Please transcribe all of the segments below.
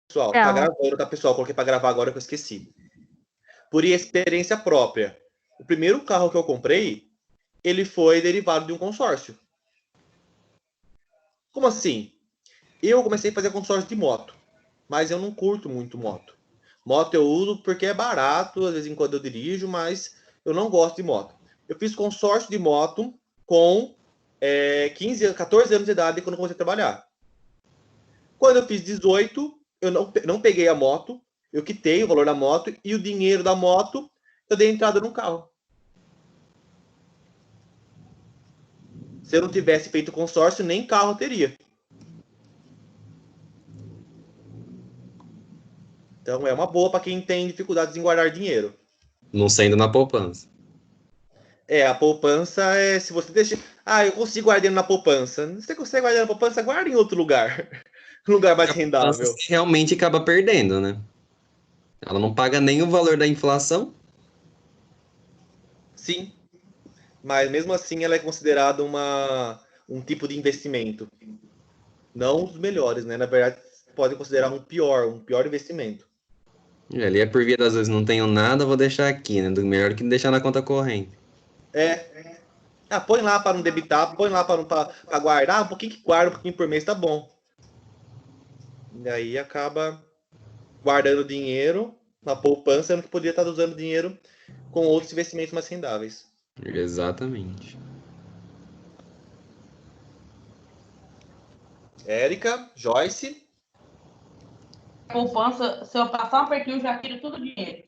pessoal, tá gravando, tá, pessoal? Coloquei para gravar agora que eu esqueci. Por experiência própria. O primeiro carro que eu comprei, ele foi derivado de um consórcio. Como assim? Eu comecei a fazer consórcio de moto, mas eu não curto muito moto. Moto eu uso porque é barato, às vezes em quando eu dirijo, mas eu não gosto de moto. Eu fiz consórcio de moto com 14 anos de idade quando comecei a trabalhar. Quando eu fiz 18, eu não peguei a moto, eu quitei o valor da moto e o dinheiro da moto eu dei entrada no carro. Se eu não tivesse feito consórcio, nem carro teria. Então é uma boa para quem tem dificuldades em guardar dinheiro. Não sendo na poupança. A poupança é se você deixa. Eu consigo guardar dinheiro na poupança. Se você consegue guardar na poupança, guarda em outro lugar. Um lugar mais A poupança rendável. você realmente acaba perdendo, né? Ela não paga nem o valor da inflação. Sim. Mas mesmo assim ela é considerada um tipo de investimento. Não os melhores, né? Na verdade, pode considerar um pior investimento. Ali é por via das vezes não tenho nada, vou deixar aqui, né? Melhor que deixar na conta corrente. É. Põe lá para não debitar, põe lá para guardar, um pouquinho que guarda, um pouquinho por mês, tá bom. E aí acaba guardando dinheiro na poupança, sendo que poderia estar usando dinheiro com outros investimentos mais rendáveis. Exatamente. Érica, Joyce. Poupança, se eu passar um apertinho, eu já tiro tudo o dinheiro.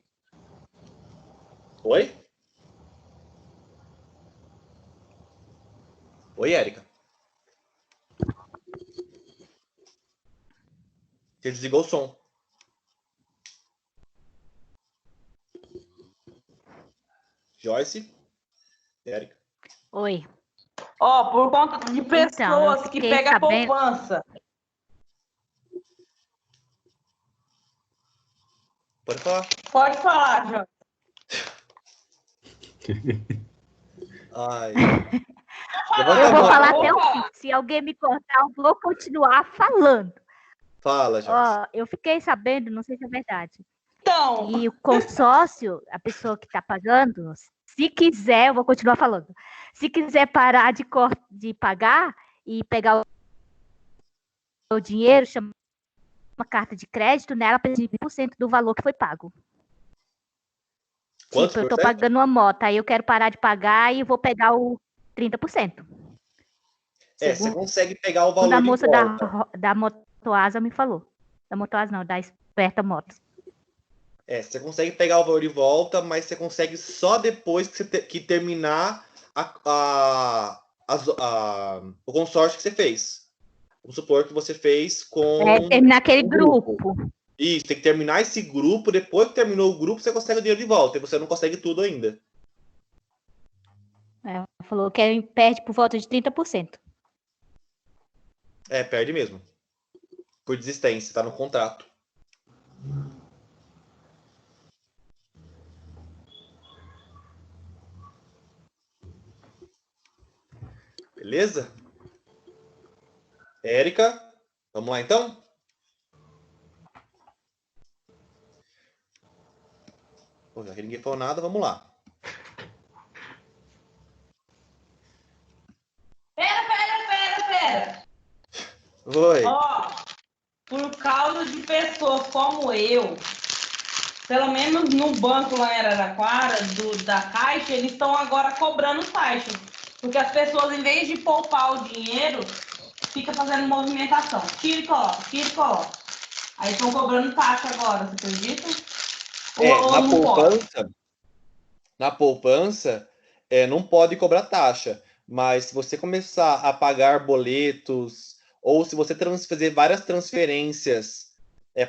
Oi? Oi, Érica. Você desligou o som. Joyce? Érica? Oi. Por conta de pessoas que pegam a poupança. Pode falar. Pode falar, João. Ai. Eu vou falar até o fim. Se alguém me cortar, eu vou continuar falando. Fala, Joyce. Eu fiquei sabendo, não sei se é verdade. Então. E o consórcio, a pessoa que está pagando, se quiser, eu vou continuar falando. Se quiser parar de pagar e pegar o dinheiro, chama uma carta de crédito, nela pede 20% do valor que foi pago. Quantos tipo, eu estou pagando uma moto, aí eu quero parar de pagar e vou pegar o 30%. Você consegue pegar o valor a moça de volta. da Motoasa me falou. Da Motoasa não, da Esperta Motos. Você consegue pegar o valor de volta, mas você consegue só depois que terminar o consórcio que você fez. Vamos supor que você fez com... terminar aquele grupo. Isso, tem que terminar esse grupo. Depois que terminou o grupo, você consegue o dinheiro de volta. E você não consegue tudo ainda. Falou que perde por volta de 30%. Perde mesmo. Por desistência, tá no contrato. Beleza? Érica, vamos lá então? Já que ninguém falou nada, vamos lá. Pera. Oi. Por causa de pessoas como eu, pelo menos no banco lá em Araraquara, da Caixa, eles estão agora cobrando taxa. Porque as pessoas, em vez de poupar o dinheiro, fica fazendo movimentação. Tira e coloca. Aí estão cobrando taxa agora, você acredita? Na poupança, não pode cobrar taxa. Mas se você começar a pagar boletos, ou se você fazer várias transferências,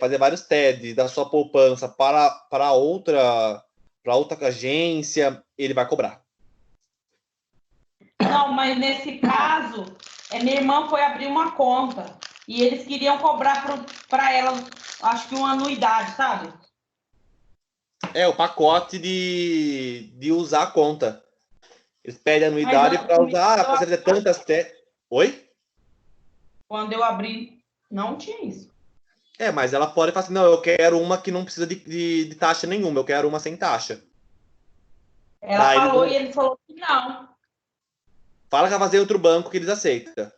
fazer vários TEDs da sua poupança para outra agência, ele vai cobrar. Não, mas nesse caso, minha irmã foi abrir uma conta e eles queriam cobrar para ela, acho que uma anuidade, sabe? O pacote de usar a conta. Eles pedem anuidade para usar, para fazer tantas... Oi? Quando eu abri, não tinha isso. Mas ela pode falar assim, não, eu quero uma que não precisa de taxa nenhuma, eu quero uma sem taxa. Ela Daí falou eles- e ele falou que não. Fala que vai fazer em outro banco que eles aceitam.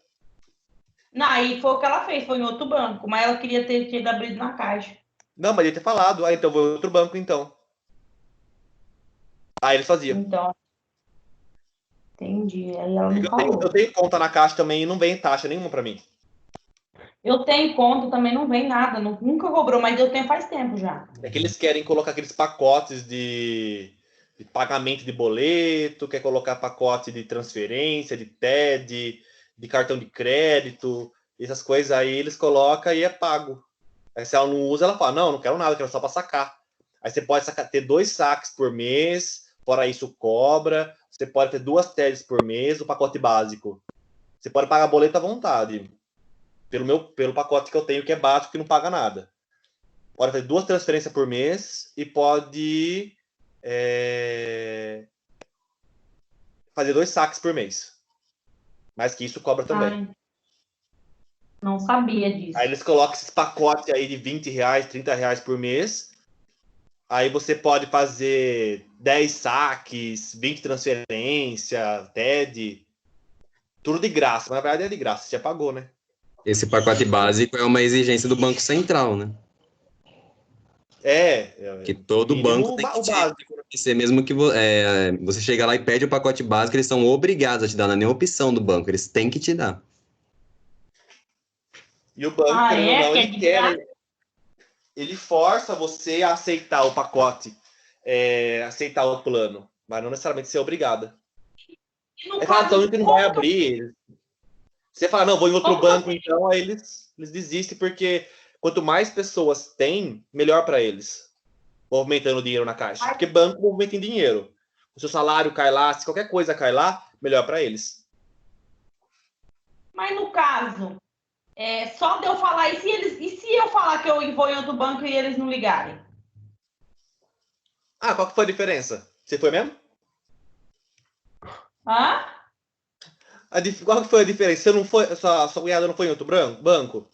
Não, aí foi o que ela fez, foi em outro banco, mas ela queria ter tido abrido na Caixa. Não, mas ele ter falado, então vou em outro banco então. Aí eles faziam. Então, entendi. Aí ela não Eu tenho, falou. eu tenho conta na Caixa também e não vem taxa nenhuma pra mim. Eu tenho conta, também não vem nada, nunca cobrou, mas eu tenho faz tempo já. É que eles querem colocar aqueles pacotes de pagamento de boleto, quer colocar pacote de transferência, de TED, de cartão de crédito, essas coisas aí eles colocam e é pago. Aí se ela não usa, ela fala, não quero nada, quero só para sacar. Aí você pode ter 2 saques por mês, fora isso cobra, você pode ter 2 TEDs por mês, o pacote básico. Você pode pagar boleto à vontade. Pelo pacote que eu tenho, que é básico, que não paga nada. Pode fazer 2 transferências por mês e pode fazer 2 saques por mês. Mais que isso cobra também. Ai, não sabia disso. Aí eles colocam esses pacotes aí de R$20, R$30 por mês. Aí você pode fazer 10 saques, 20 transferências, TED. Tudo de graça, mas na verdade é de graça, você já pagou, né? Esse pacote básico é uma exigência do Banco Central, né? Que todo banco tem que o básico. ser, mesmo que você chega lá e pede o pacote básico, eles são obrigados a te dar, não é nem opção do banco, eles têm que te dar. E o banco, querendo ou não, ele quer. Ele força você a aceitar o pacote, aceitar o plano, mas não necessariamente ser obrigada. É fala, então que não vai abrir. Você fala, não, vou em outro banco, então, aí eles desistem, porque quanto mais pessoas têm, melhor para eles, movimentando dinheiro na caixa. Porque banco movimenta em dinheiro. O seu salário cai lá, se qualquer coisa cai lá, melhor para eles. Mas no caso, só de eu falar, e se eu falar que eu vou em outro banco e eles não ligarem? Ah, qual que foi a diferença? Você foi mesmo? Hã? Qual que foi a diferença? Você não foi, sua cunhada não foi em outro banco?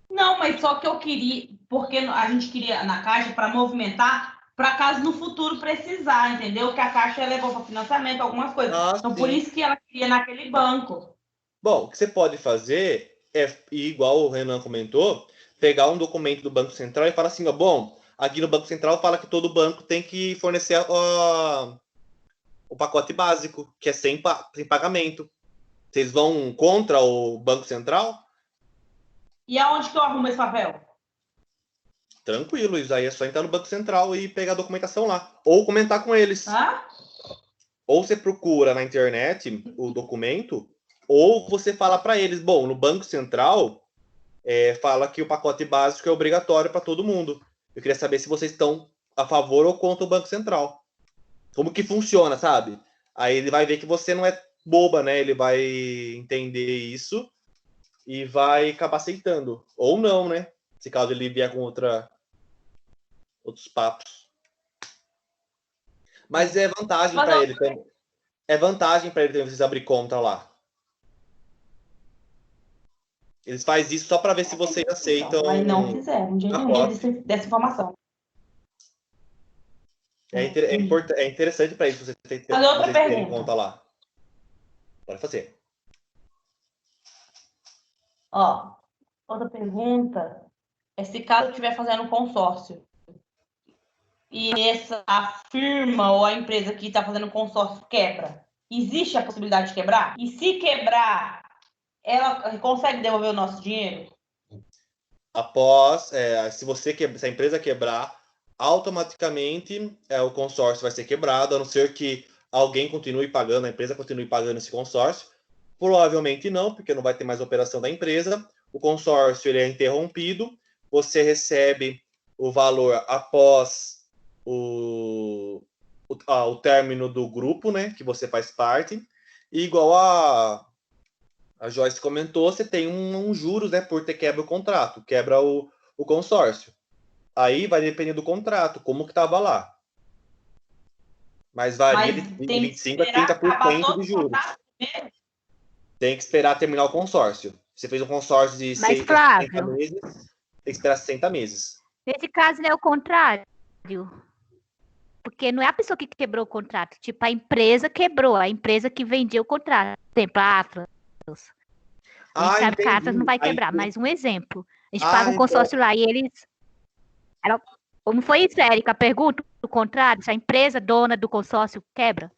Não, mas só que eu queria, porque a gente queria na Caixa para movimentar, para caso no futuro precisar, entendeu? Que a Caixa levou para financiamento, algumas coisas. Então, por isso que ela queria naquele banco. Bom, o que você pode fazer é, igual o Renan comentou, pegar um documento do Banco Central e falar assim, ó, bom, aqui no Banco Central fala que todo banco tem que fornecer o pacote básico, que é sem pagamento. Vocês vão contra o Banco Central? E aonde que eu arrumo esse papel? Tranquilo, isso aí é só entrar no Banco Central e pegar a documentação lá. Ou comentar com eles. Hã? Ou você procura na internet o documento, ou você fala para eles, bom, no Banco Central fala que o pacote básico é obrigatório para todo mundo. Eu queria saber se vocês estão a favor ou contra o Banco Central. Como que funciona, sabe? Aí ele vai ver que você não é boba, né? Ele vai entender isso e vai acabar aceitando. Ou não, né? Se caso ele vier com outros papos. Mas é vantagem para ele também. É vantagem para ele também vocês abrir conta lá. Eles fazem isso só para ver se vocês aceitam. Mas não fizeram, de jeito nenhum dessa informação. É interessante para isso vocês terem conta lá. Pode fazer. Ó, outra pergunta é se caso eu estiver fazendo um consórcio e a firma ou a empresa que está fazendo o consórcio quebra, existe a possibilidade de quebrar? E se quebrar, ela consegue devolver o nosso dinheiro? Após, se a empresa quebrar, automaticamente o consórcio vai ser quebrado, a não ser que alguém continue pagando, a empresa continue pagando esse consórcio. Provavelmente não, porque não vai ter mais operação da empresa. O consórcio ele é interrompido, você recebe o valor após o término do grupo, né, que você faz parte. E igual a Joyce comentou, você tem um juros, né, por ter quebra o contrato, quebra o consórcio. Aí vai depender do contrato, como que estava lá. Mas varia de 25% a 30% de juros. Tem que esperar terminar o consórcio. Você fez um consórcio de 6 a 30 meses, tem que esperar 60 meses. Nesse caso, é o contrário. Porque não é a pessoa que quebrou o contrato. Tipo, a empresa quebrou. A empresa que vendia o contrato. Por exemplo, a Atlas. A gente sabe que a Atlas não vai quebrar. Mas um exemplo. A gente paga um consórcio lá e eles... Como foi isso, Érica? Pergunta o contrário. Se a empresa dona do consórcio quebra.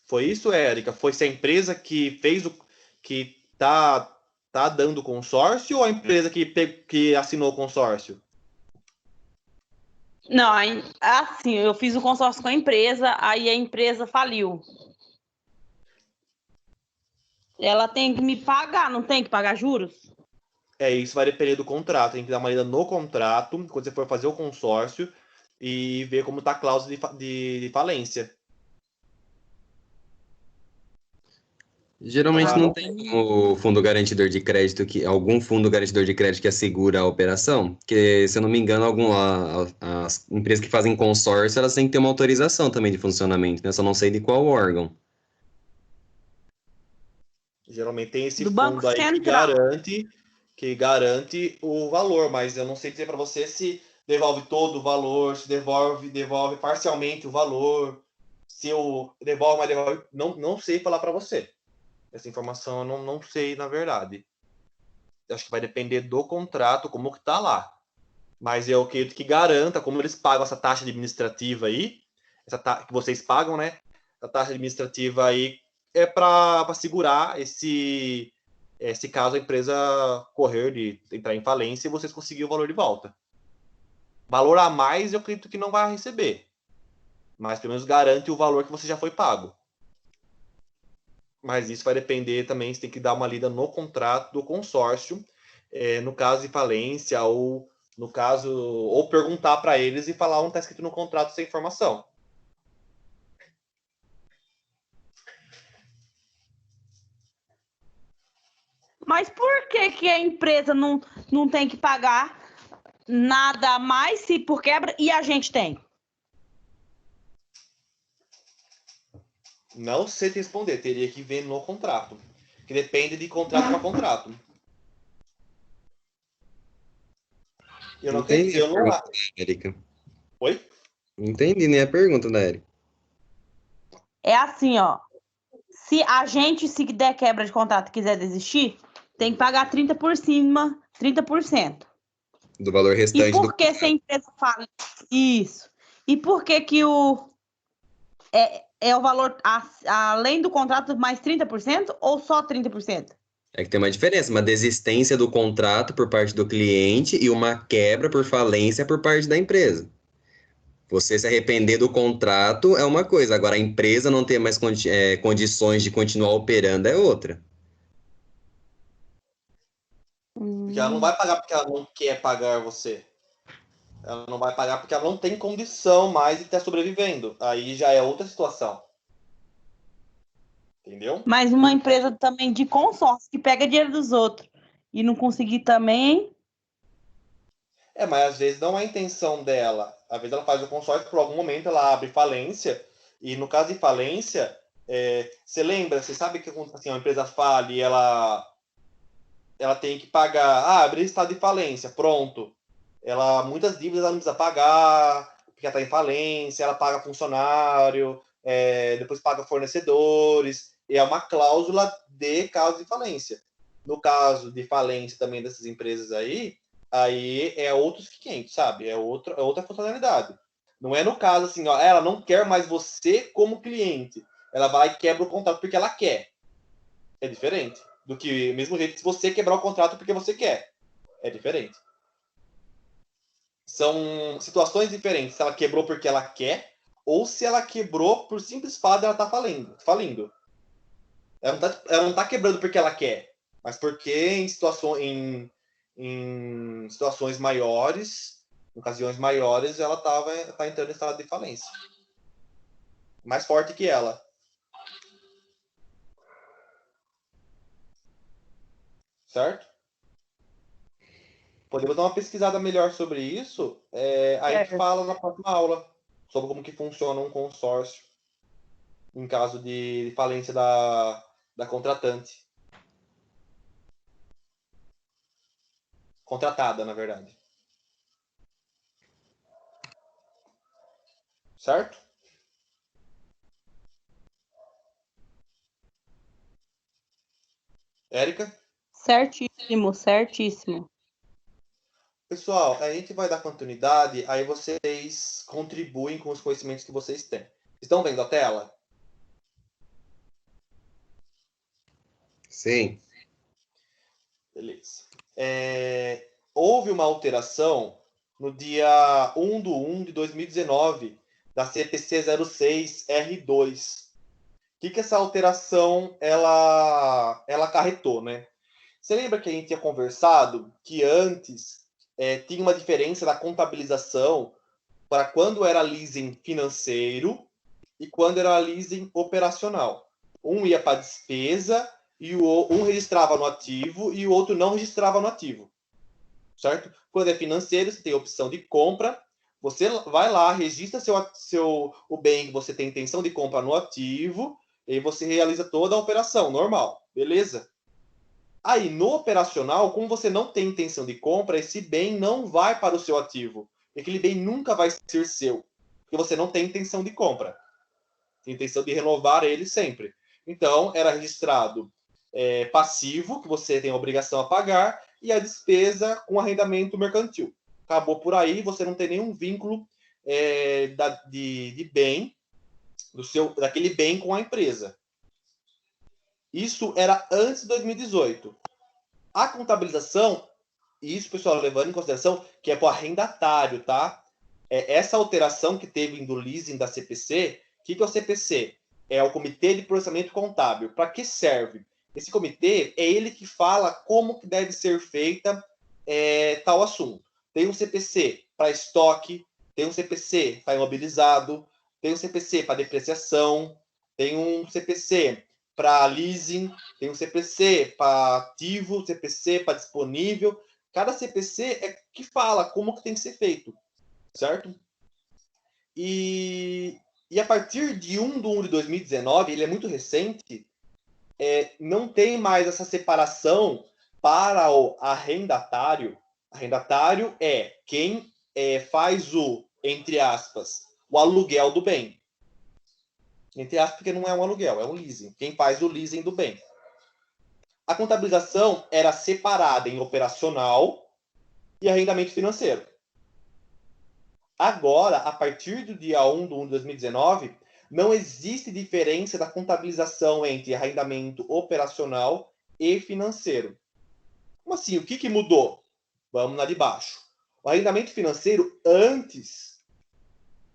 Foi isso, Érica? Foi se a empresa que fez o... que tá dando o consórcio ou a empresa que assinou o consórcio? Não, assim, eu fiz o consórcio com a empresa, aí a empresa faliu. Ela tem que me pagar, não tem que pagar juros? Isso vai depender do contrato. Tem que dar uma lida no contrato, quando você for fazer o consórcio, e ver como está a cláusula de falência. Geralmente não tem o fundo garantidor de crédito, algum fundo garantidor de crédito que assegura a operação, porque, se eu não me engano, as empresas que fazem consórcio, elas têm que ter uma autorização também de funcionamento, né? Só não sei de qual órgão. Geralmente tem esse Do fundo Banco aí Central. que garante o valor, mas eu não sei dizer para você se devolve todo o valor, se devolve parcialmente o valor, se eu devolve, mas devolve, não sei falar para você. Essa informação eu não sei, na verdade. Acho que vai depender do contrato, como que tá lá. Mas eu acredito que garanta, como eles pagam essa taxa administrativa aí, que vocês pagam, né? A taxa administrativa aí é para segurar esse caso a empresa correr de entrar em falência e vocês conseguirem o valor de volta. Valor a mais eu acredito que não vai receber. Mas pelo menos garante o valor que você já foi pago. Mas isso vai depender também, você tem que dar uma lida no contrato do consórcio, no caso de falência, ou no caso, ou perguntar para eles e falar onde está escrito no contrato essa informação. Mas por que a empresa não tem que pagar nada a mais se por quebra e a gente tem? Não sei te responder, teria que ver no contrato. Que depende de contrato para contrato. Eu não Entendi acredito. a pergunta da Érica. Oi? Entendi, nem a pergunta da Érica. É assim, ó. Se der quebra de contrato e quiser desistir, tem que pagar 30 por cima, 30%. Do valor restante E por que se a empresa fala isso? E por que é o valor além do contrato mais 30% ou só 30%? É que tem uma diferença, uma desistência do contrato por parte do cliente e uma quebra por falência por parte da empresa. Você se arrepender do contrato é uma coisa, agora a empresa não ter mais condições de continuar operando é outra. Porque ela não vai pagar porque ela não quer pagar você. Ela não vai pagar porque ela não tem condição mais de estar sobrevivendo. Aí já é outra situação. Entendeu? Mas uma empresa também de consórcio que pega dinheiro dos outros e não conseguir também. Mas às vezes não é a intenção dela. Às vezes ela faz o consórcio, por algum momento ela abre falência. E no caso de falência, você lembra, você sabe que assim, uma empresa fale e ela tem que pagar. Abrir estado de falência, pronto. Muitas dívidas ela não precisa pagar, porque ela está em falência, ela paga funcionário, depois paga fornecedores. E é uma cláusula de caso de falência. No caso de falência também dessas empresas aí é outros 500, sabe? É outra funcionalidade. Não é no caso assim, ó, ela não quer mais você como cliente. Ela vai e quebra o contrato porque ela quer. É diferente do que, mesmo jeito, se você quebrar o contrato porque você quer. É diferente. São situações diferentes. Se ela quebrou porque ela quer ou se ela quebrou por simples fato dela tá falindo. Ela não tá quebrando porque ela quer, mas porque em situações maiores, em ocasiões maiores, ela tá entrando em estado de falência. Mais forte que ela. Certo? Podemos dar uma pesquisada melhor sobre isso. Aí a gente fala na próxima aula sobre como que funciona um consórcio em caso de falência da da contratante. Contratada, na verdade. Certo? Érica? Certíssimo, certíssimo. Pessoal, a gente vai dar continuidade, aí vocês contribuem com os conhecimentos que vocês têm. Estão vendo a tela? Sim. Beleza. Houve uma alteração no dia 1/1 de 2019 da CPC 06R2. O que essa alteração ela acarretou, né? Você lembra que a gente tinha conversado que antes tinha uma diferença da contabilização para quando era leasing financeiro e quando era leasing operacional. Um ia para despesa e um registrava no ativo e o outro não registrava no ativo. Certo? Quando é financeiro, você tem a opção de compra, você vai lá, registra o bem que você tem intenção de compra no ativo e você realiza toda a operação, normal, beleza? Aí, no operacional, como você não tem intenção de compra, esse bem não vai para o seu ativo. Aquele bem nunca vai ser seu, porque você não tem intenção de compra. Tem intenção de renovar ele sempre. Então, era registrado passivo, que você tem a obrigação a pagar, e a despesa com arrendamento mercantil. Acabou por aí, você não tem nenhum vínculo de bem, daquele bem com a empresa. Isso era antes de 2018. A contabilização, isso, pessoal, levando em consideração que é para o arrendatário, tá? Essa alteração que teve do leasing da CPC, o que é o CPC? É o Comitê de Processamento Contábil. Para que serve? Esse comitê é ele que fala como que deve ser feita tal assunto. Tem um CPC para estoque, tem um CPC para imobilizado, tem um CPC para depreciação, tem um CPC para leasing, tem um CPC para ativo, CPC para disponível. Cada CPC é que fala como que tem que ser feito, certo? E a partir de 1/1 de 2019, ele é muito recente, não tem mais essa separação para o arrendatário. Arrendatário é quem faz entre aspas, o aluguel do bem. Entre aspas, porque não é um aluguel, é um leasing. Quem faz o leasing do bem. A contabilização era separada em operacional e arrendamento financeiro. Agora, a partir do dia 1/1 de 2019, não existe diferença da contabilização entre arrendamento operacional e financeiro. Como assim? O que mudou? Vamos lá de baixo. O arrendamento financeiro, antes,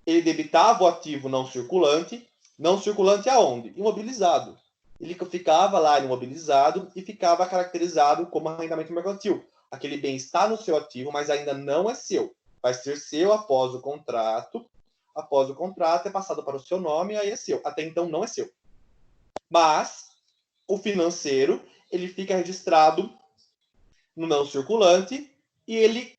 ele debitava o ativo não circulante. Não circulante aonde? Imobilizado. Ele ficava lá imobilizado e ficava caracterizado como arrendamento mercantil. Aquele bem está no seu ativo, mas ainda não é seu. Vai ser seu após o contrato. Após o contrato é passado para o seu nome e aí é seu. Até então não é seu. Mas o financeiro, ele fica registrado no não circulante e ele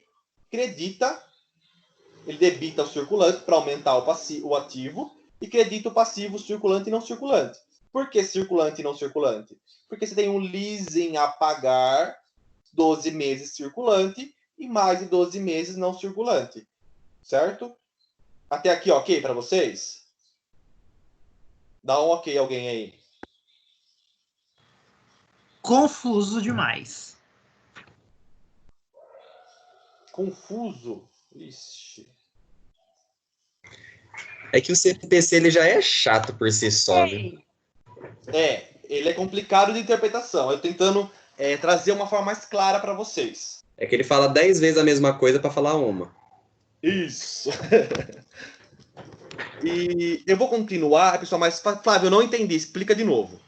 debita o circulante para aumentar o ativo e credita o passivo circulante e não circulante. Por que circulante e não circulante? Porque você tem um leasing a pagar 12 meses circulante e mais de 12 meses não circulante. Certo? Até aqui, ok para vocês? Dá um ok alguém aí. Confuso demais. Confuso? Ixi. É que o CPC ele já é chato por si só, viu? Ele é complicado de interpretação. Eu tentando trazer uma forma mais clara para vocês. É que ele fala 10 vezes a mesma coisa para falar uma. Isso. E eu vou continuar, pessoal, mas Flávio, eu não entendi, explica de novo,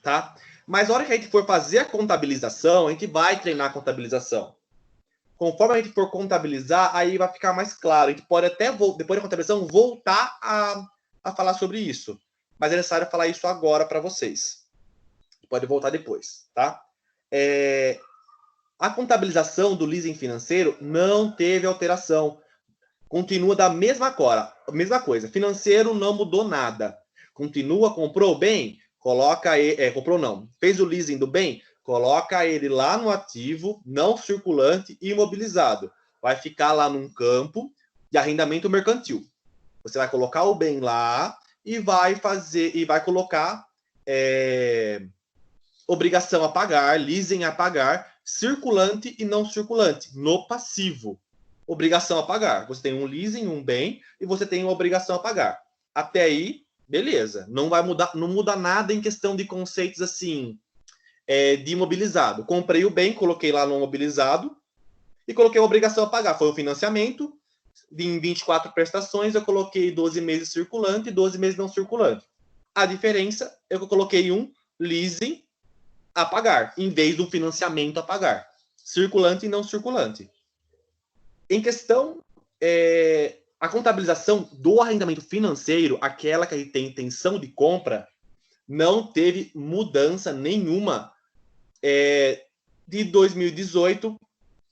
tá? Mas na hora que a gente for fazer a contabilização, a gente vai treinar a contabilização. Conforme a gente for contabilizar, aí vai ficar mais claro. A gente pode até, depois da contabilização, voltar a falar sobre isso. Mas é necessário falar isso agora para vocês. Pode voltar depois, tá? A contabilização do leasing financeiro não teve alteração. Continua da mesma coisa. Financeiro não mudou nada. Continua, comprou bem? coloca ele, comprou não, fez o leasing do bem, coloca ele lá no ativo não circulante e imobilizado. Vai ficar lá num campo de arrendamento mercantil. Você vai colocar o bem lá e vai colocar obrigação a pagar, leasing a pagar, circulante e não circulante, no passivo. Obrigação a pagar. Você tem um leasing, um bem, e você tem uma obrigação a pagar. Até aí, beleza. Não muda nada em questão de conceitos assim, de imobilizado. Comprei o bem, coloquei lá no imobilizado e coloquei a obrigação a pagar. Foi o financiamento, em 24 prestações, eu coloquei 12 meses circulante e 12 meses não circulante. A diferença é que eu coloquei um leasing a pagar, em vez do financiamento a pagar. Circulante e não circulante. Em questão, a contabilização do arrendamento financeiro, aquela que tem intenção de compra, não teve mudança nenhuma de 2018,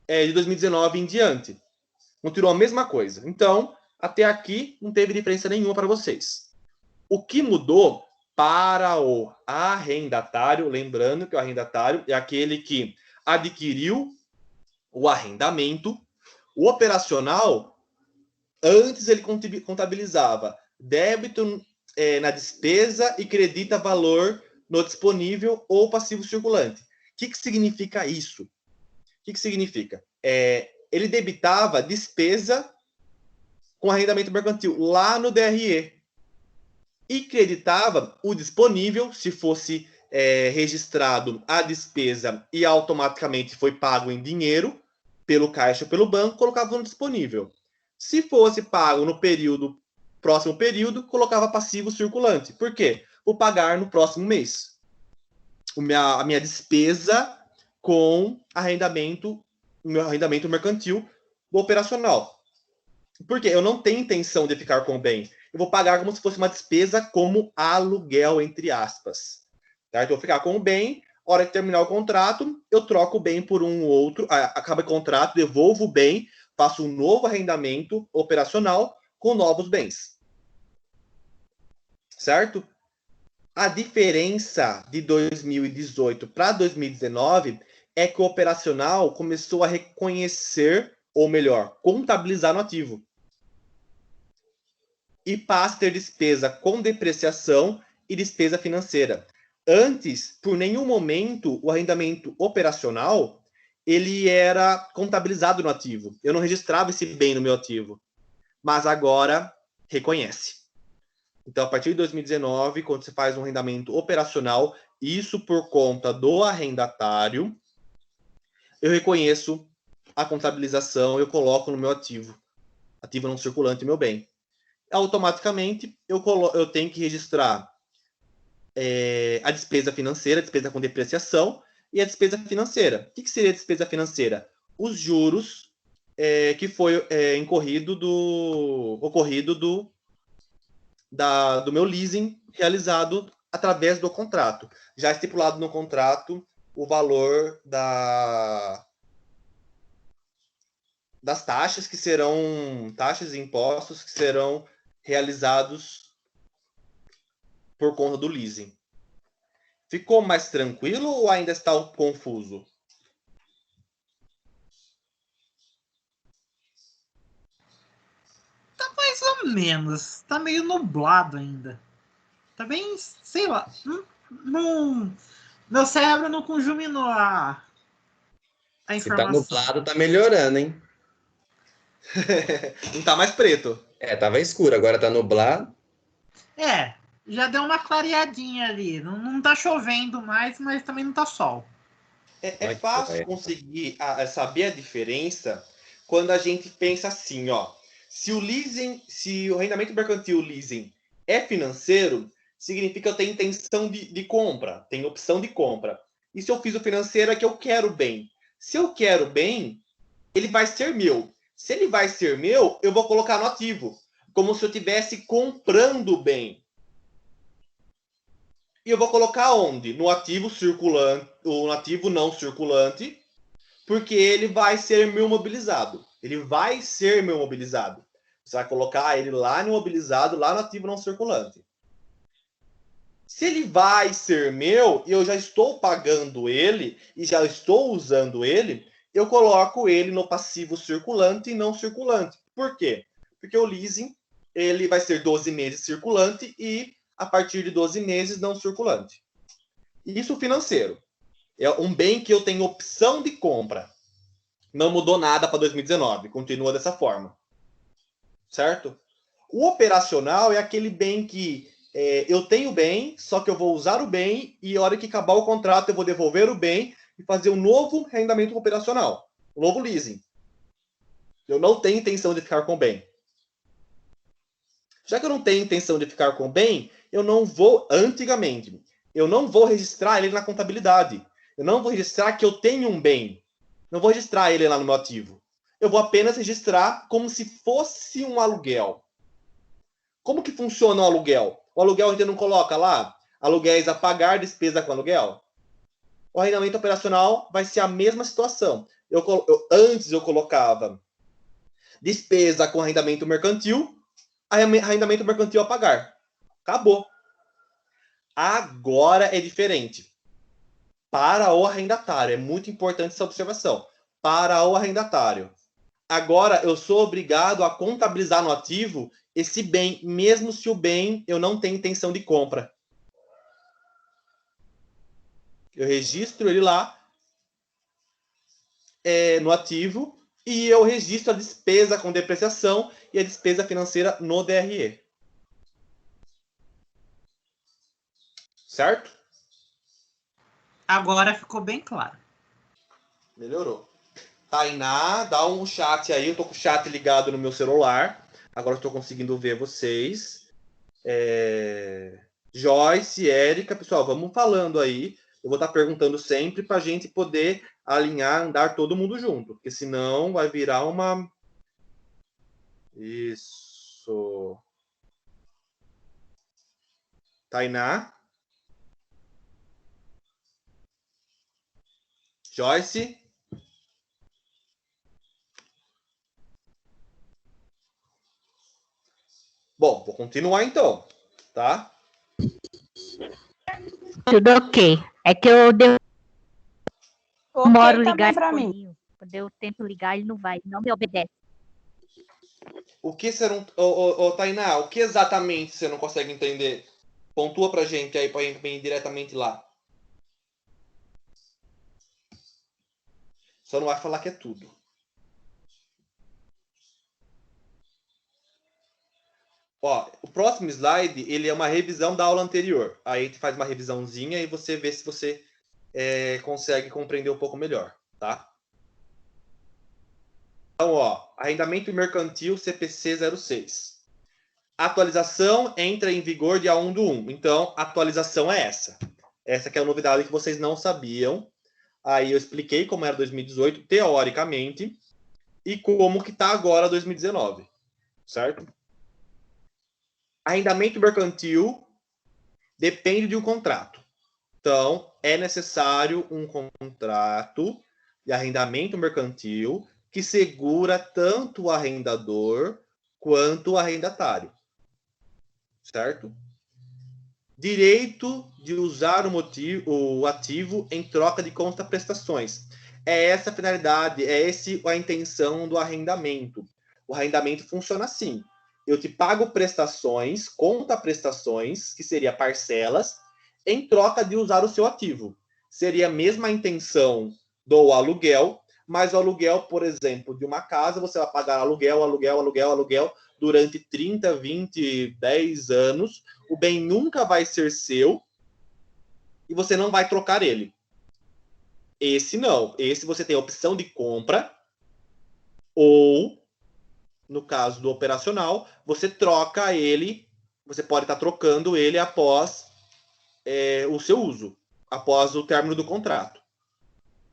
de 2019 em diante. Continuou a mesma coisa. Então, até aqui, não teve diferença nenhuma para vocês. O que mudou para o arrendatário, lembrando que o arrendatário é aquele que adquiriu o arrendamento, o operacional, antes ele contabilizava débito na despesa e credita valor no disponível ou passivo circulante. O que significa isso? O que significa? Ele debitava despesa com arrendamento mercantil lá no DRE e creditava o disponível, se fosse registrado a despesa e automaticamente foi pago em dinheiro, pelo caixa ou pelo banco, colocava no disponível. Se fosse pago no próximo período, colocava passivo circulante. Por quê? Vou pagar no próximo mês. A minha despesa com o meu arrendamento mercantil operacional. Por quê? Eu não tenho intenção de ficar com o bem. Eu vou pagar como se fosse uma despesa como aluguel, entre aspas. Tá? Então, eu vou ficar com o bem, hora de terminar o contrato, eu troco o bem por um outro, acaba o contrato, devolvo o bem, faço um novo arrendamento operacional com novos bens. Certo? A diferença de 2018 para 2019 é que o operacional começou a reconhecer, ou melhor, contabilizar no ativo. E passa a ter despesa com depreciação e despesa financeira. Antes, por nenhum momento, o arrendamento operacional ele era contabilizado no ativo. Eu não registrava esse bem no meu ativo. Mas agora reconhece. Então, a partir de 2019, quando você faz um arrendamento operacional, isso por conta do arrendatário, eu reconheço a contabilização, eu coloco no meu ativo não circulante, meu bem. Automaticamente, eu tenho que registrar a despesa financeira, a despesa com depreciação e a despesa financeira. O que seria a despesa financeira? Os juros que foi ocorrido do meu leasing realizado através do contrato. Já estipulado no contrato o valor das taxas que serão taxas e impostos que serão realizados por conta do leasing. Ficou mais tranquilo ou ainda está confuso? Tá mais ou menos. Tá meio nublado ainda. Tá bem, sei lá. Meu cérebro não conjuminou a Se tá informação. nublado, tá melhorando, hein? Não tá mais preto. Tava escuro, agora tá nublado. Já deu uma clareadinha ali. Não tá chovendo mais, mas também não tá sol. É fácil conseguir saber a diferença quando a gente pensa assim, ó. Se o arrendamento mercantil leasing é financeiro, significa que eu tenho intenção de compra, tenho opção de compra. E se eu fiz o financeiro é que eu quero bem. Se eu quero bem, ele vai ser meu. Se ele vai ser meu, eu vou colocar no ativo, como se eu estivesse comprando o bem. E eu vou colocar onde? No ativo circulante, ou no ativo não circulante, porque ele vai ser meu mobilizado. Ele vai ser meu mobilizado. Você vai colocar ele lá no mobilizado, lá no ativo não circulante. Se ele vai ser meu e eu já estou pagando ele e já estou usando ele, eu coloco ele no passivo circulante e não circulante. Por quê? Porque o leasing ele vai ser 12 meses circulante e a partir de 12 meses não circulante. Isso financeiro. É um bem que eu tenho opção de compra. Não mudou nada para 2019, continua dessa forma. Certo? O operacional é aquele bem que eu tenho bem, só que eu vou usar o bem e a hora que acabar o contrato eu vou devolver o bem e fazer um novo arrendamento operacional, um novo leasing. Eu não tenho intenção de ficar com o bem. Já que eu não tenho intenção de ficar com o bem, eu não vou, antigamente, eu não vou registrar ele na contabilidade. Eu não vou registrar que eu tenho um bem. Não vou registrar ele lá no meu ativo. Eu vou apenas registrar como se fosse um aluguel. Como que funciona o aluguel? O aluguel a gente não coloca lá aluguéis a pagar, despesa com aluguel? O arrendamento operacional vai ser a mesma situação. Antes eu colocava despesa com arrendamento mercantil, arrendamento mercantil a pagar. Acabou. Agora é diferente. Para o arrendatário, é muito importante essa observação. Para o arrendatário. Agora eu sou obrigado a contabilizar no ativo esse bem, mesmo se o bem eu não tenho intenção de compra. Eu registro ele lá no ativo e eu registro a despesa com depreciação e a despesa financeira no DRE. Certo? Agora ficou bem claro. Melhorou. Tainá, dá um chat aí. Eu tô com o chat ligado no meu celular. Agora eu tô conseguindo ver vocês. Joyce, Érica, pessoal, vamos falando aí. Eu vou estar perguntando sempre para a gente poder alinhar, andar todo mundo junto. Porque senão vai virar uma... Isso. Tainá. Joyce. Bom, vou continuar então, tá? Tudo ok. É que eu demoro Ok, ligar também pra esse mim. foninho. Quando eu tento ligar, ele não vai, não me obedece. O que você não... Tainá, o que exatamente você não consegue entender? Pontua pra gente aí, pra gente ir diretamente lá. Só não vai falar que é tudo. Ó, o próximo slide, ele é uma revisão da aula anterior. Aí a gente faz uma revisãozinha e você vê se você consegue compreender um pouco melhor, tá? Então, ó, arrendamento mercantil CPC 06. Atualização entra em vigor dia 1/1. Então, a atualização é essa. Essa que é a novidade que vocês não sabiam. Aí eu expliquei como era 2018, teoricamente, e como que tá agora 2019. Certo? Arrendamento mercantil depende de um contrato. Então, é necessário um contrato de arrendamento mercantil que segura tanto o arrendador quanto o arrendatário. Certo? Direito de usar o ativo em troca de contraprestações. É essa a finalidade, a intenção do arrendamento. O arrendamento funciona assim. Eu te pago prestações, contraprestações, que seria parcelas, em troca de usar o seu ativo. Seria a mesma intenção do aluguel, mas o aluguel, por exemplo, de uma casa, você vai pagar aluguel durante 30, 20, 10 anos. O bem nunca vai ser seu e você não vai trocar ele. Esse não. Esse você tem a opção de compra ou, no caso do operacional, você troca ele, você pode estar trocando ele após o seu uso, após o término do contrato.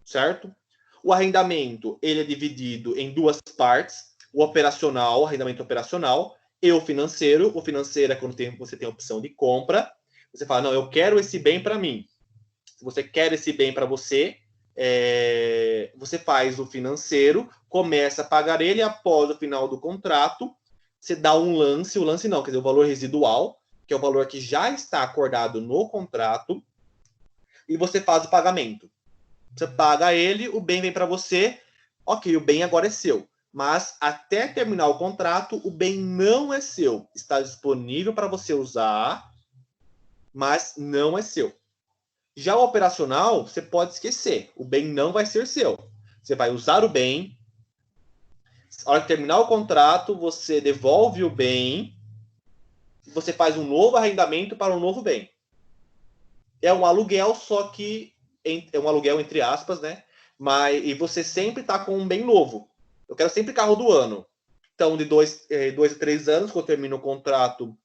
Certo? O arrendamento, ele é dividido em duas partes. O operacional, o arrendamento operacional, e o financeiro. O financeiro é quando você tem a opção de compra. Você fala, não, eu quero esse bem para mim. Se você quer esse bem para você, você faz o financeiro, começa a pagar ele após o final do contrato, você dá um lance, o lance não, quer dizer, o valor residual, que é o valor que já está acordado no contrato, e você faz o pagamento. Você paga ele, o bem vem para você, ok, o bem agora é seu. Mas até terminar o contrato, o bem não é seu. Está disponível para você usar, mas não é seu. Já o operacional, você pode esquecer. O bem não vai ser seu. Você vai usar o bem. Na hora que terminar o contrato, você devolve o bem. Você faz um novo arrendamento para um novo bem. É um aluguel, só que é um aluguel entre aspas, né? E você sempre está com um bem novo. Eu quero sempre carro do ano. Então, de 2 a 3 anos, quando termina o contrato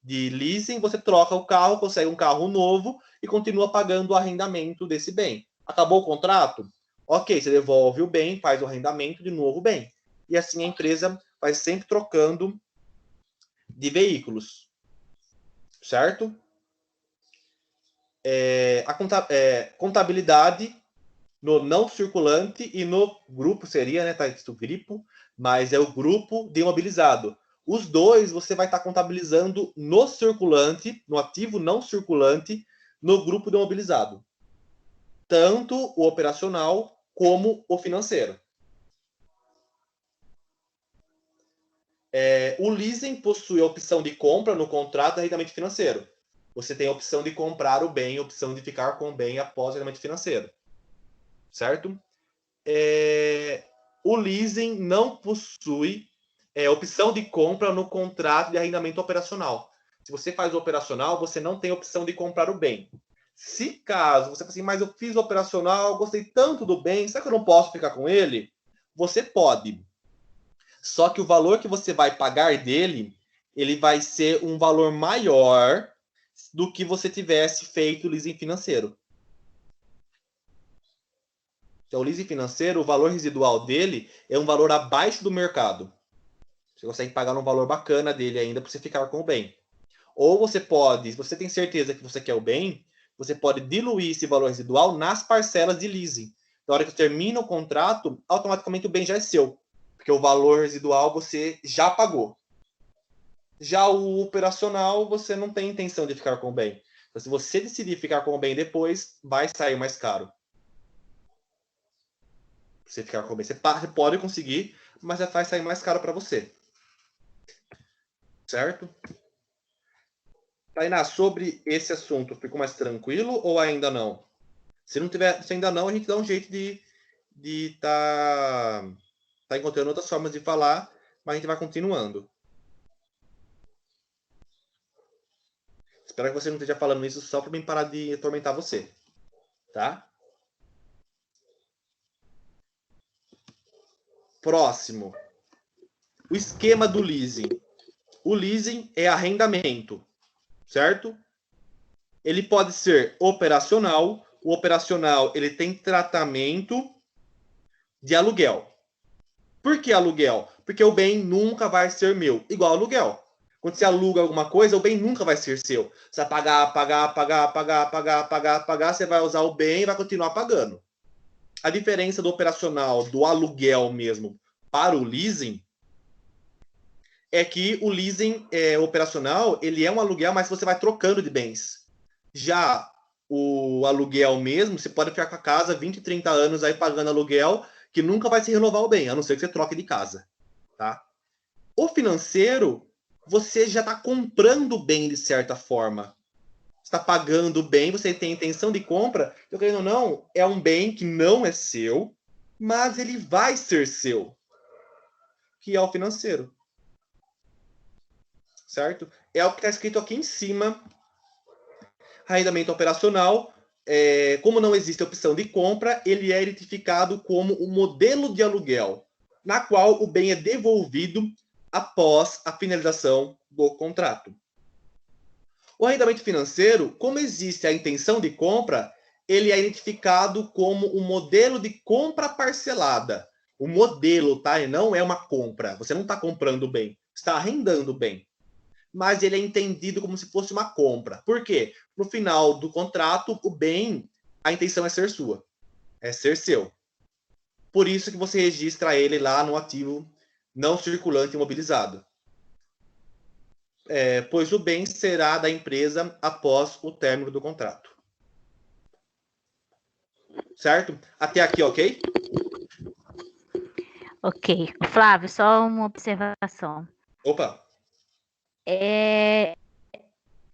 de leasing, você troca o carro, consegue um carro novo e continua pagando o arrendamento desse bem. Acabou o contrato? Ok, você devolve o bem, faz o arrendamento de novo bem. E assim a empresa vai sempre trocando de veículos. Certo? A contabilidade no não circulante e no grupo seria, né? Tá escrito grupo, mas é o grupo de imobilizado. Os dois você vai estar contabilizando no circulante, no ativo não circulante, no grupo de imobilizado. Tanto o operacional como o financeiro. O leasing possui a opção de compra no contrato de arrendamento financeiro. Você tem a opção de comprar o bem, a opção de ficar com o bem após o arrendamento financeiro. Certo? O leasing não possui opção de compra no contrato de arrendamento operacional. Se você faz o operacional, você não tem opção de comprar o bem. Se caso você fala assim, mas eu fiz o operacional, gostei tanto do bem, será que eu não posso ficar com ele? Você pode. Só que o valor que você vai pagar dele, ele vai ser um valor maior do que você tivesse feito o leasing financeiro. Então, o leasing financeiro, o valor residual dele é um valor abaixo do mercado. Você consegue pagar um valor bacana dele ainda para você ficar com o bem. Ou você pode, se você tem certeza que você quer o bem, você pode diluir esse valor residual nas parcelas de leasing. Na hora que termina o contrato, automaticamente o bem já é seu. Porque o valor residual você já pagou. Já o operacional, você não tem intenção de ficar com o bem. Então, se você decidir ficar com o bem depois, vai sair mais caro. Você ficar com o bem. Você pode conseguir, mas vai sair mais caro para você. Certo? Tainá, sobre esse assunto, ficou mais tranquilo ou ainda não? Se ainda não, a gente dá um jeito de tá encontrando outras formas de falar, mas a gente vai continuando. Espero que você não esteja falando isso só para mim parar de atormentar você. Tá? Próximo. O esquema do leasing. O leasing é arrendamento, certo? Ele pode ser operacional. O operacional ele tem tratamento de aluguel. Por que aluguel? Porque o bem nunca vai ser meu, igual aluguel. Quando você aluga alguma coisa, o bem nunca vai ser seu. Você vai pagar, você vai usar o bem e vai continuar pagando. A diferença do operacional, do aluguel mesmo, para o leasing, é que o leasing operacional, ele é um aluguel, mas você vai trocando de bens. Já o aluguel mesmo, você pode ficar com a casa 20, 30 anos aí pagando aluguel, que nunca vai se renovar o bem, a não ser que você troque de casa. Tá? O financeiro, você já está comprando o bem de certa forma. Você está pagando o bem, você tem intenção de compra, então, querendo ou não, é um bem que não é seu, mas ele vai ser seu, que é o financeiro. Certo? É o que está escrito aqui em cima. Arrendamento operacional, como não existe opção de compra, ele é identificado como um modelo de aluguel, na qual o bem é devolvido após a finalização do contrato. O arrendamento financeiro, como existe a intenção de compra, ele é identificado como um modelo de compra parcelada. O modelo, tá? E não é uma compra. Você não está comprando o bem, está arrendando o bem. Mas ele é entendido como se fosse uma compra. Por quê? No final do contrato, o bem, a intenção é ser sua. É ser seu. Por isso que você registra ele lá no ativo não circulante imobilizado. pois o bem será da empresa após o término do contrato. Certo? Até aqui, ok? Ok. Flávio, só uma observação. Opa,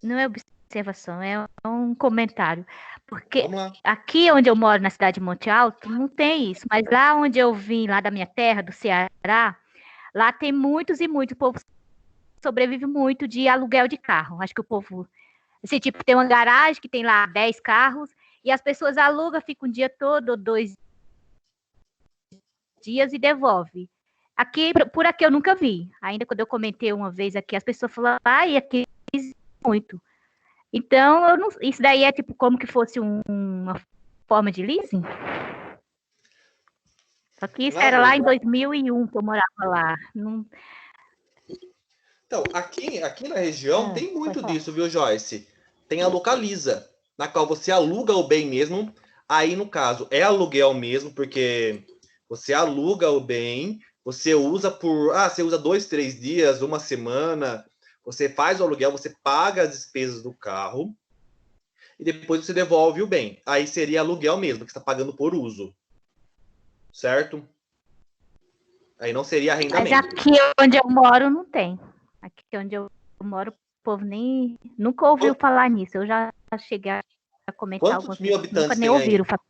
Não é observação, é um comentário. Porque vamos lá. aqui onde eu moro, na cidade de Monte Alto, não tem isso. Mas lá onde eu vim, lá da minha terra, do Ceará, lá tem muitos e muitos. O povo sobrevive muito de aluguel de carro. Acho que o povo... Assim, tipo, tem uma garagem que tem lá 10 carros e as pessoas alugam, ficam um dia todo, 2 dias e devolve. Aqui, por aqui eu nunca vi. Ainda quando eu comentei uma vez aqui, as pessoas falaram, e aqui existe muito. Então, isso daí é tipo como que fosse uma forma de leasing? Só que isso Na era lá em verdade, 2001 que eu morava lá. Não... então, aqui na região tem pode muito falar. disso, viu, Joyce? Tem a Localiza, na qual você aluga o bem mesmo. Aí, no caso, é aluguel mesmo, porque você aluga o bem, você usa você usa 2, 3 dias, uma semana, você faz o aluguel, você paga as despesas do carro e depois você devolve o bem. Aí seria aluguel mesmo, que você está pagando por uso. Certo? Aí não seria Mas arrendamento. aqui onde eu moro não tem. Aqui onde eu moro, o povo nem nunca ouviu falar nisso. Eu já cheguei a comentar Quantos algumas mil pessoas, nunca habitantes nem tem aí? ouviram falar.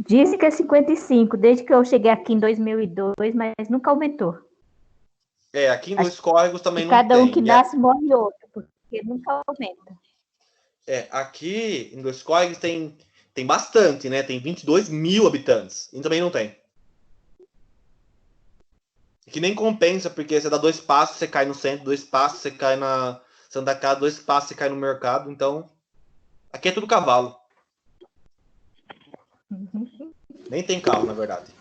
Disse que é 55, desde que eu cheguei aqui em 2002, mas nunca aumentou. Aqui em Acho Dois Córregos que também não cada um tem. que nasce morre outro, porque nunca aumenta. Aqui em Dois Córregos tem bastante, né? Tem 22 mil habitantes. E também não tem. Que nem compensa, porque você dá 2 passos, você cai no centro, 2 passos, você cai na Santa Casa, 2 passos, você cai no mercado. Então, aqui é tudo cavalo. Nem tem carro, na verdade.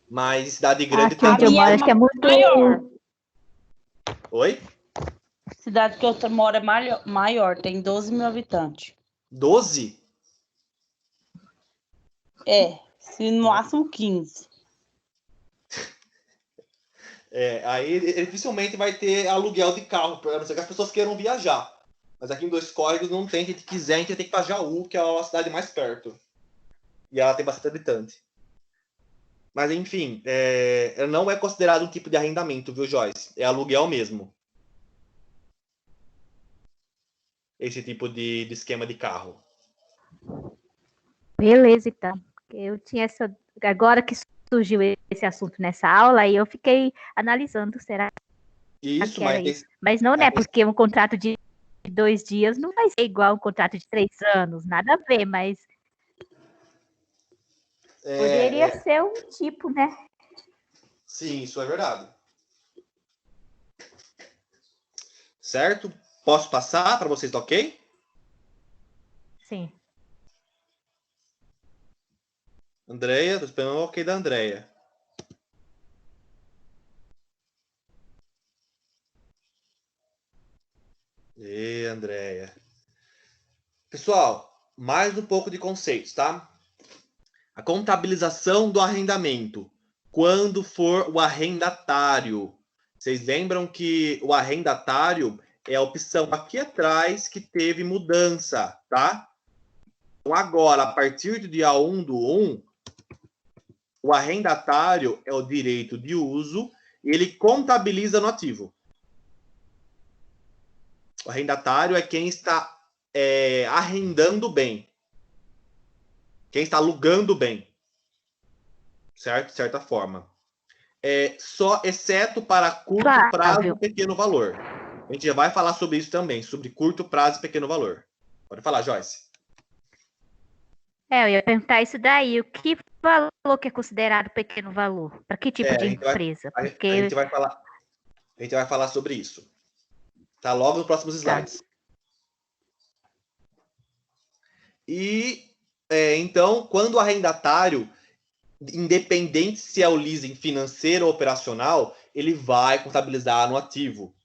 Mas cidade grande Aqui tem onde eu moro, acho que é muito maior. Oi? Cidade que eu moro é maior, tem 12 mil habitantes. 12? Se no máximo 15. Aí ele dificilmente vai ter aluguel de carro, a não ser que as pessoas queiram viajar. Mas aqui em Dois Córregos não tem, se a gente quiser, a gente tem que ir para Jaú, que é a cidade mais perto. E ela tem bastante habitante. Mas enfim, não é considerado um tipo de arrendamento, viu, Joyce? É aluguel mesmo. Esse tipo de esquema de carro. beleza, então. Eu tinha essa. Agora que surgiu esse assunto nessa aula, aí eu fiquei analisando, será Isso, que era mas isso? Mas não, né? Porque um contrato de 2 dias não vai ser igual um contrato de 3 anos, nada a ver, mas poderia ser um tipo, né? sim, isso é verdade. Certo? Posso passar para vocês, tá ok? Sim. Andréia, tô esperando o ok da Andréia. Andréia. Pessoal, mais um pouco de conceitos, tá? A contabilização do arrendamento. Quando for o arrendatário. Vocês lembram que o arrendatário é a opção aqui atrás que teve mudança, tá? Então, agora, a partir do dia 1/1, o arrendatário é o direito de uso e ele contabiliza no ativo. O arrendatário é quem está arrendando bem. Quem está alugando bem. Certo? De certa forma. Só exceto para curto prazo e pequeno valor. A gente já vai falar sobre isso também, sobre curto prazo e pequeno valor. Pode falar, Joyce. Eu ia perguntar isso daí. O que valor que é considerado pequeno valor? Para que tipo de empresa? Porque a gente vai falar sobre isso. Tá logo nos próximos slides. E então, quando o arrendatário, independente se é o leasing financeiro ou operacional, ele vai contabilizar no ativo.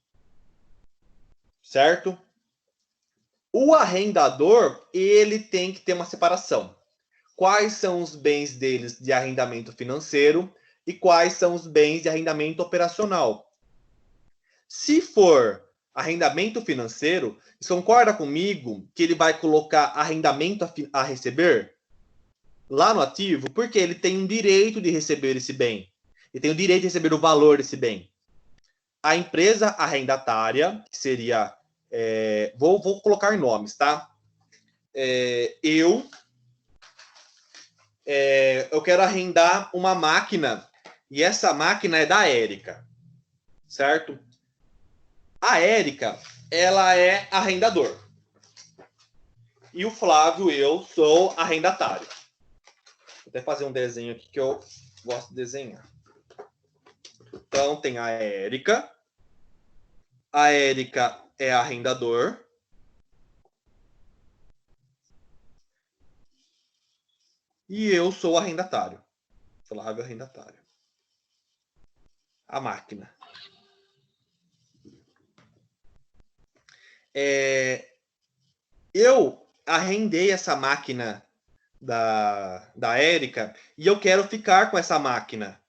Certo? O arrendador, ele tem que ter uma separação. quais são os bens deles de arrendamento financeiro e quais são os bens de arrendamento operacional. Se for arrendamento financeiro, você concorda comigo que ele vai colocar arrendamento a receber lá no ativo? Porque ele tem um direito de receber esse bem. Ele tem o direito de receber o valor desse bem. A empresa arrendatária, que seria... vou colocar nomes, tá? Eu quero arrendar uma máquina e essa máquina é da Érica, certo? A Érica, ela é arrendador. E o Flávio, eu sou arrendatário. Vou até fazer um desenho aqui que eu gosto de desenhar. Então, tem a Érica. A Érica é arrendador. E eu sou arrendatário. Flávio arrendatário. A máquina. Eu arrendei essa máquina da Érica e eu quero ficar com essa máquina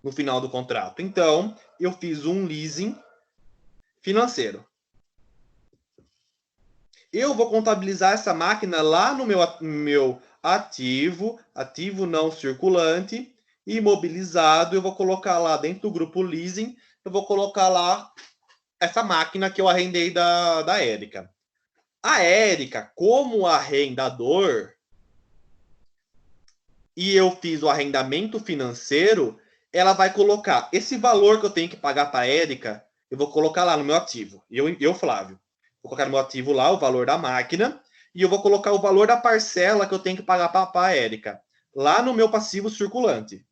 no final do contrato. Então, eu fiz um leasing financeiro. Eu vou contabilizar essa máquina lá no meu ativo não circulante, imobilizado. Eu vou colocar lá dentro do grupo leasing, eu vou colocar lá essa máquina que eu arrendei da Érica. A Érica, como arrendador, e eu fiz o arrendamento financeiro, ela vai colocar esse valor que eu tenho que pagar para a Érica, eu vou colocar lá no meu ativo. Eu, Flávio, vou colocar no meu ativo lá o valor da máquina e eu vou colocar o valor da parcela que eu tenho que pagar para a Érica, lá no meu passivo circulante.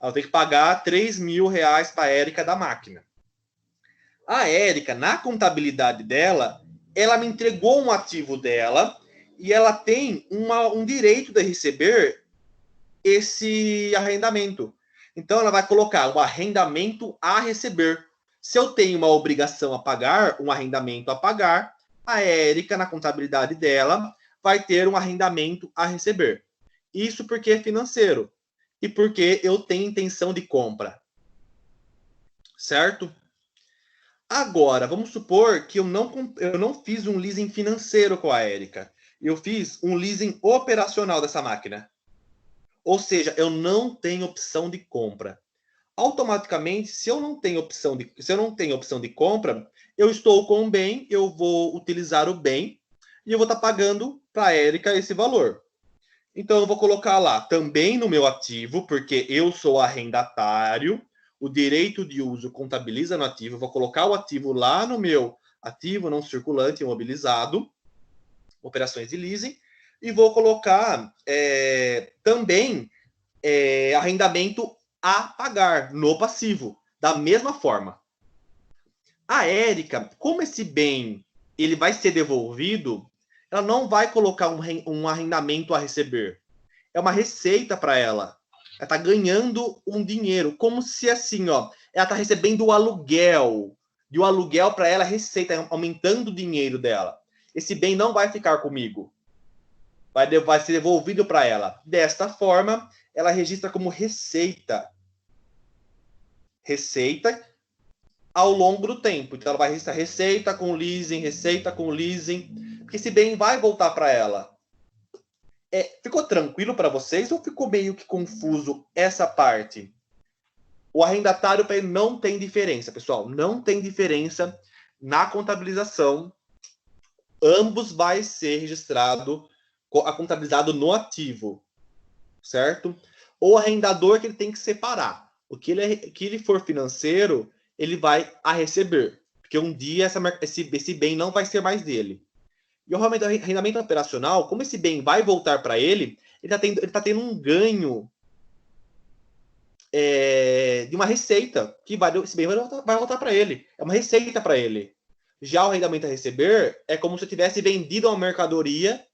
Eu tenho que pagar R$3.000 para a Érica da máquina. A Érica, na contabilidade dela, ela me entregou um ativo dela e ela tem um direito de receber esse arrendamento. Então, ela vai colocar um arrendamento a receber. Se eu tenho uma obrigação a pagar, um arrendamento a pagar, a Érica, na contabilidade dela, vai ter um arrendamento a receber. Isso porque é financeiro e porque eu tenho intenção de compra. Certo? Agora, vamos supor que eu não fiz um leasing financeiro com a Érica. Eu fiz um leasing operacional dessa máquina. Ou seja, eu não tenho opção de compra. Automaticamente, se eu não tenho opção de compra, eu estou com o bem, eu vou utilizar o bem e eu vou estar pagando para a Érica esse valor. Então, eu vou colocar lá também no meu ativo, porque eu sou arrendatário, o direito de uso contabiliza no ativo, eu vou colocar o ativo lá no meu ativo não circulante imobilizado, operações de leasing, e vou colocar também arrendamento a pagar no passivo, da mesma forma. A Érica, como esse bem ele vai ser devolvido, ela não vai colocar um arrendamento a receber. É uma receita para ela. Ela está ganhando um dinheiro, como se assim, ó, ela está recebendo o aluguel. E o aluguel para ela é receita, aumentando o dinheiro dela. Esse bem não vai ficar comigo. Vai ser devolvido para ela. Desta forma, ela registra como receita. Receita ao longo do tempo. Então, ela vai registrar receita com leasing, porque esse bem vai voltar para ela. Ficou tranquilo para vocês ou ficou meio que confuso essa parte? O arrendatário para ele não tem diferença, pessoal. Não tem diferença na contabilização. Ambos vai ser contabilizado no ativo, certo? O arrendador que ele tem que separar. O que ele for financeiro, ele vai a receber. Porque um dia esse bem não vai ser mais dele. E o arrendamento operacional, como esse bem vai voltar para ele, ele tá tendo um ganho de uma receita, que esse bem vai voltar para ele. É uma receita para ele. Já o arrendamento a receber é como se eu tivesse vendido uma mercadoria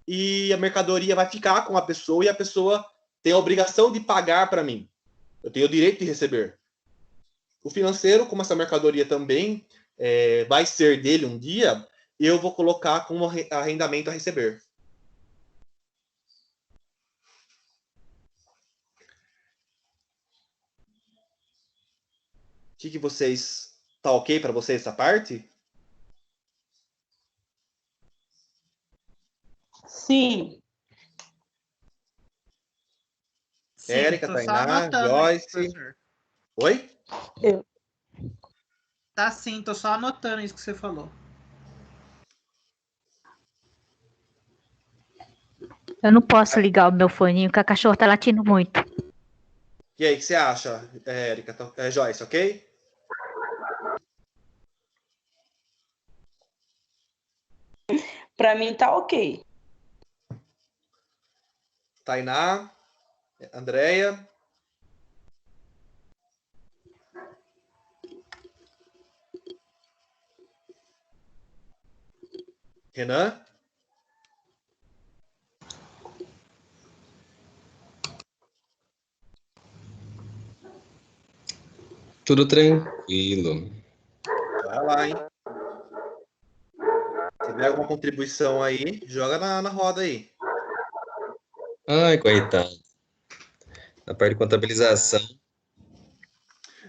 e a mercadoria vai ficar com a pessoa e a pessoa tem a obrigação de pagar para mim. Eu tenho o direito de receber. O financeiro, como essa mercadoria também vai ser dele um dia, eu vou colocar como arrendamento a receber. que vocês... Tá ok para vocês essa parte? Sim. Sim, Érica, tô só Tainá, anotando aqui, Joyce. professor. Oi? Tá sim, tô só anotando isso que você falou. Eu não posso ligar o meu foninho, porque a cachorra tá latindo muito. E aí, o que você acha, Érica? Joyce, ok? Pra mim tá ok. Tainá, Andréia. Renan? Tudo tranquilo. Vai lá, hein? Se tiver alguma contribuição aí, joga na roda aí. Ai, coitado. Na parte de contabilização.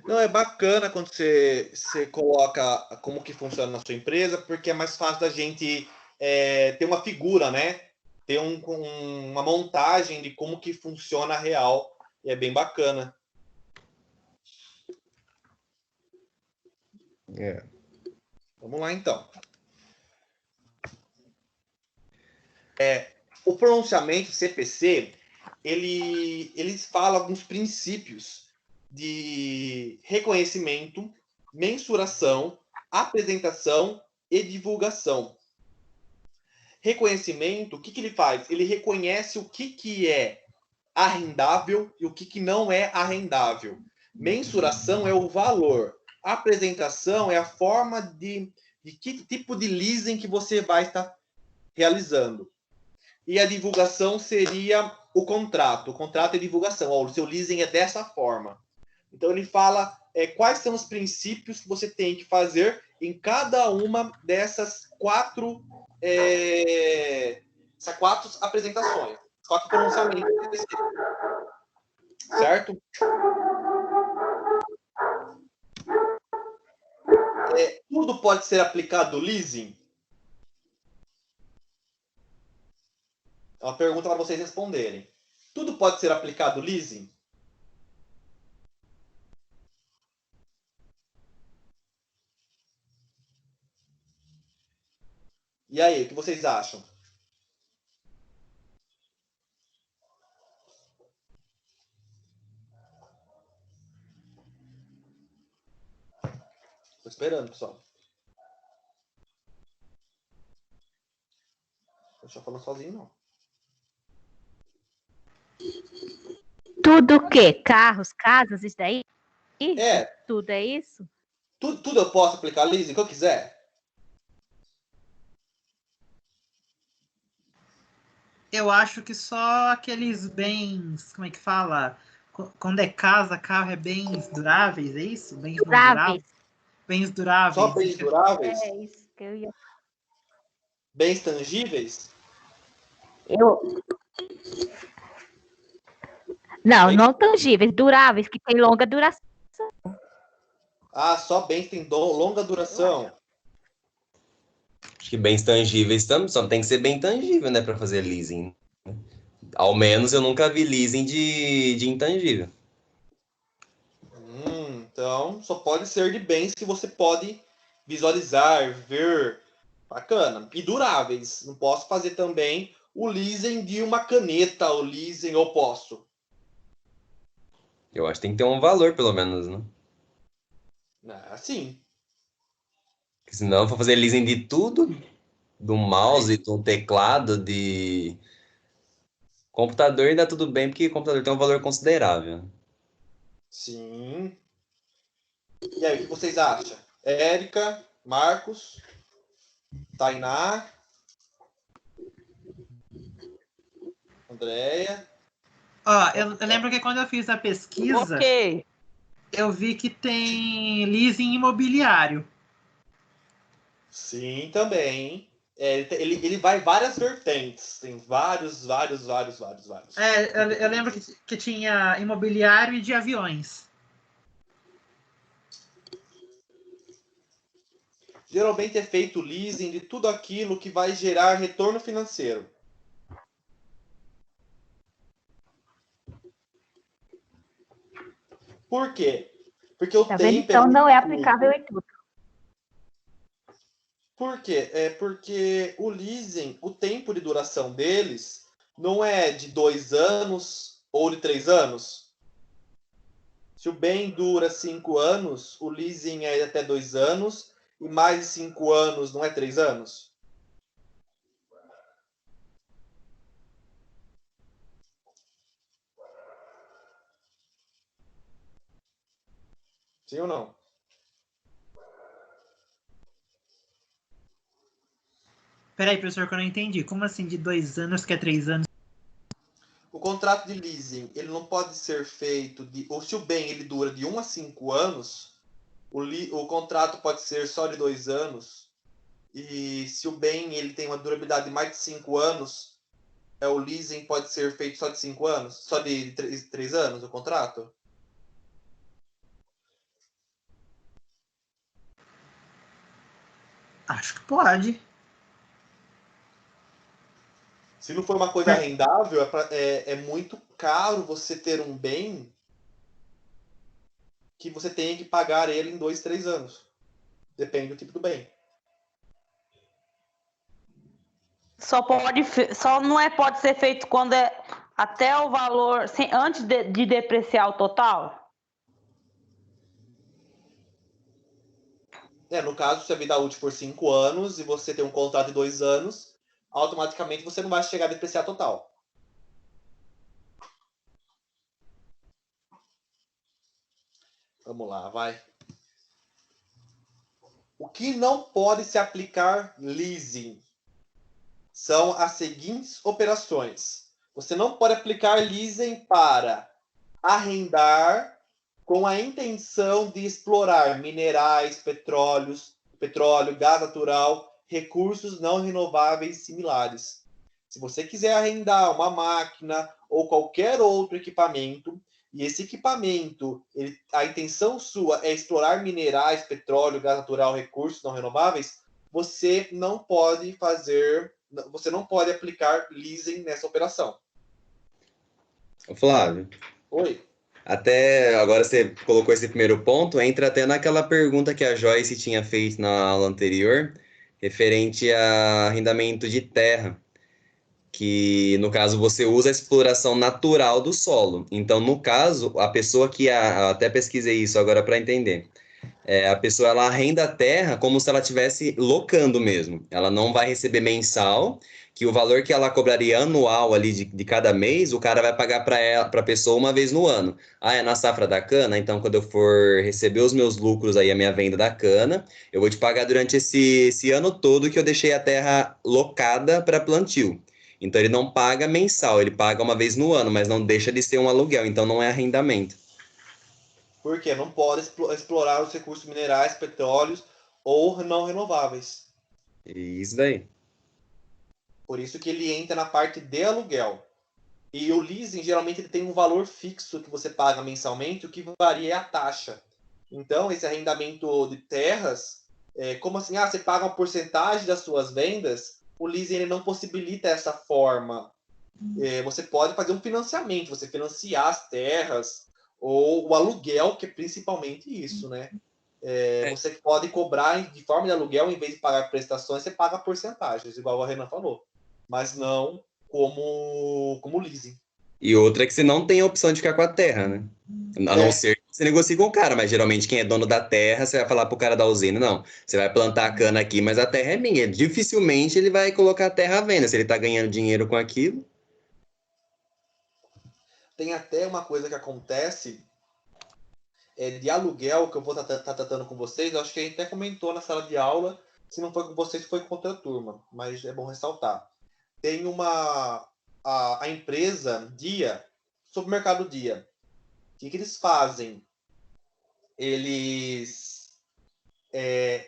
Não, é bacana quando você coloca como que funciona na sua empresa, porque é mais fácil da gente ter uma figura, né? Ter uma montagem de como que funciona a real. E é bem bacana. É. Vamos lá, então. O pronunciamento CPC, ele fala alguns princípios de reconhecimento, mensuração, apresentação e divulgação. Reconhecimento, o que ele faz? Ele reconhece o que é arrendável e o que não é arrendável. Mensuração é o valor. Apresentação é a forma de que tipo de leasing que você vai estar realizando. E a divulgação seria o contrato. O contrato é divulgação. Ó, o seu leasing é dessa forma. Então, ele fala quais são os princípios que você tem que fazer em cada uma dessas quatro apresentações, quatro pronunciamentos. Certo? Tudo pode ser aplicado leasing? É uma pergunta para vocês responderem. Tudo pode ser aplicado leasing? E aí, o que vocês acham? Estou esperando, pessoal. Não estou falando sozinho, não. Tudo o quê? Carros, casas, isso daí? É. Tudo é isso? Tudo eu posso aplicar leasing que eu quiser? Eu acho que só aqueles bens, como é que fala? Quando é casa, carro é bens duráveis, é isso? Bens não duráveis? Bens duráveis. Só bens duráveis? É isso que eu ia... Bens tangíveis? Não tangíveis, duráveis, que tem longa duração. Ah, só bens tem longa duração. Acho que bens tangíveis também, só tem que ser bem tangível, né, para fazer leasing. Ao menos eu nunca vi leasing de intangível. Então, só pode ser de bens que você pode visualizar, ver. Bacana. E duráveis. Não posso fazer também o leasing de uma caneta, o leasing eu posso. Eu acho que tem que ter um valor, pelo menos, né? Sim. Porque senão eu vou fazer leasing de tudo, do mouse, do teclado, de computador, ainda tudo bem, porque computador tem um valor considerável. Sim. E aí, o que vocês acham? Érica, Marcos, Tainá, Andréia. Ó, eu lembro que quando eu fiz a pesquisa, Ok. eu vi que tem leasing imobiliário. Sim, também. Ele vai várias vertentes. Tem vários. Eu lembro que tinha imobiliário e de aviões. Geralmente é feito leasing de tudo aquilo que vai gerar retorno financeiro. Por quê? Porque o Tá vendo? tempo é Então muito não é curto. aplicável em tudo. Por quê? É porque o leasing, o tempo de duração deles não é de 2 anos ou de 3 anos. Se o bem dura 5 anos, o leasing é até 2 anos, e mais de 5 anos não é 3 anos? Sim ou não? Peraí, professor, que eu não entendi. Como assim de 2 anos que é 3 anos? O contrato de leasing, ele não pode ser feito ou se o bem ele dura de 1 a 5 anos, o contrato pode ser só de 2 anos. E se o bem ele tem uma durabilidade de mais de 5 anos, o leasing pode ser feito só de 5 anos, só de 3 anos o contrato? Acho que pode. Se não for uma coisa rendável, é muito caro você ter um bem que você tenha que pagar ele em 2, 3 anos. Depende do tipo do bem. Só não pode ser feito quando é até o valor, antes de depreciar o total? No caso, se a vida útil for 5 anos e você tem um contrato de 2 anos, automaticamente você não vai chegar a depreciar total. Vamos lá, vai. O que não pode se aplicar leasing são as seguintes operações. Você não pode aplicar leasing para arrendar com a intenção de explorar minerais, petróleo, gás natural, recursos não renováveis similares. Se você quiser arrendar uma máquina ou qualquer outro equipamento, e esse equipamento, a intenção sua é explorar minerais, petróleo, gás natural, recursos não renováveis, você não pode aplicar leasing nessa operação. Flávio, Oi. até agora você colocou esse primeiro ponto, entra até naquela pergunta que a Joyce tinha feito na aula anterior, referente a arrendamento de terra, que no caso você usa a exploração natural do solo. Então, no caso, a pessoa até pesquisei isso agora para entender. A pessoa ela arrenda a terra como se ela estivesse locando mesmo. Ela não vai receber mensal, que o valor que ela cobraria anual ali de cada mês, o cara vai pagar para a pessoa uma vez no ano. Ah, é na safra da cana? Então, quando eu for receber os meus lucros aí, a minha venda da cana, eu vou te pagar durante esse ano todo que eu deixei a terra locada para plantio. Então, ele não paga mensal, ele paga uma vez no ano, mas não deixa de ser um aluguel, então não é arrendamento. Porque não pode explorar os recursos minerais, petróleos ou não renováveis. Isso daí. Por isso que ele entra na parte de aluguel. E o leasing, geralmente, ele tem um valor fixo que você paga mensalmente, o que varia é a taxa. Então, esse arrendamento de terras, como assim? Você paga uma porcentagem das suas vendas? O leasing ele não possibilita essa forma. Você pode fazer um financiamento, você financiar as terras, ou o aluguel, que é principalmente isso, né? Você pode cobrar de forma de aluguel, em vez de pagar prestações, você paga porcentagens, igual a Renan falou. Mas não como leasing. E outra é que você não tem a opção de ficar com a terra, né? A não ser que você negocie com o cara, mas geralmente quem é dono da terra, você vai falar pro cara da usina, não, você vai plantar a cana aqui, mas a terra é minha. Dificilmente ele vai colocar a terra à venda, se ele tá ganhando dinheiro com aquilo. Tem até uma coisa que acontece de aluguel, que eu vou estar tratando com vocês, eu acho que a gente até comentou na sala de aula, se não foi com vocês, foi com outra turma, mas é bom ressaltar. Tem a empresa Dia, Supermercado Dia. O que eles fazem? Eles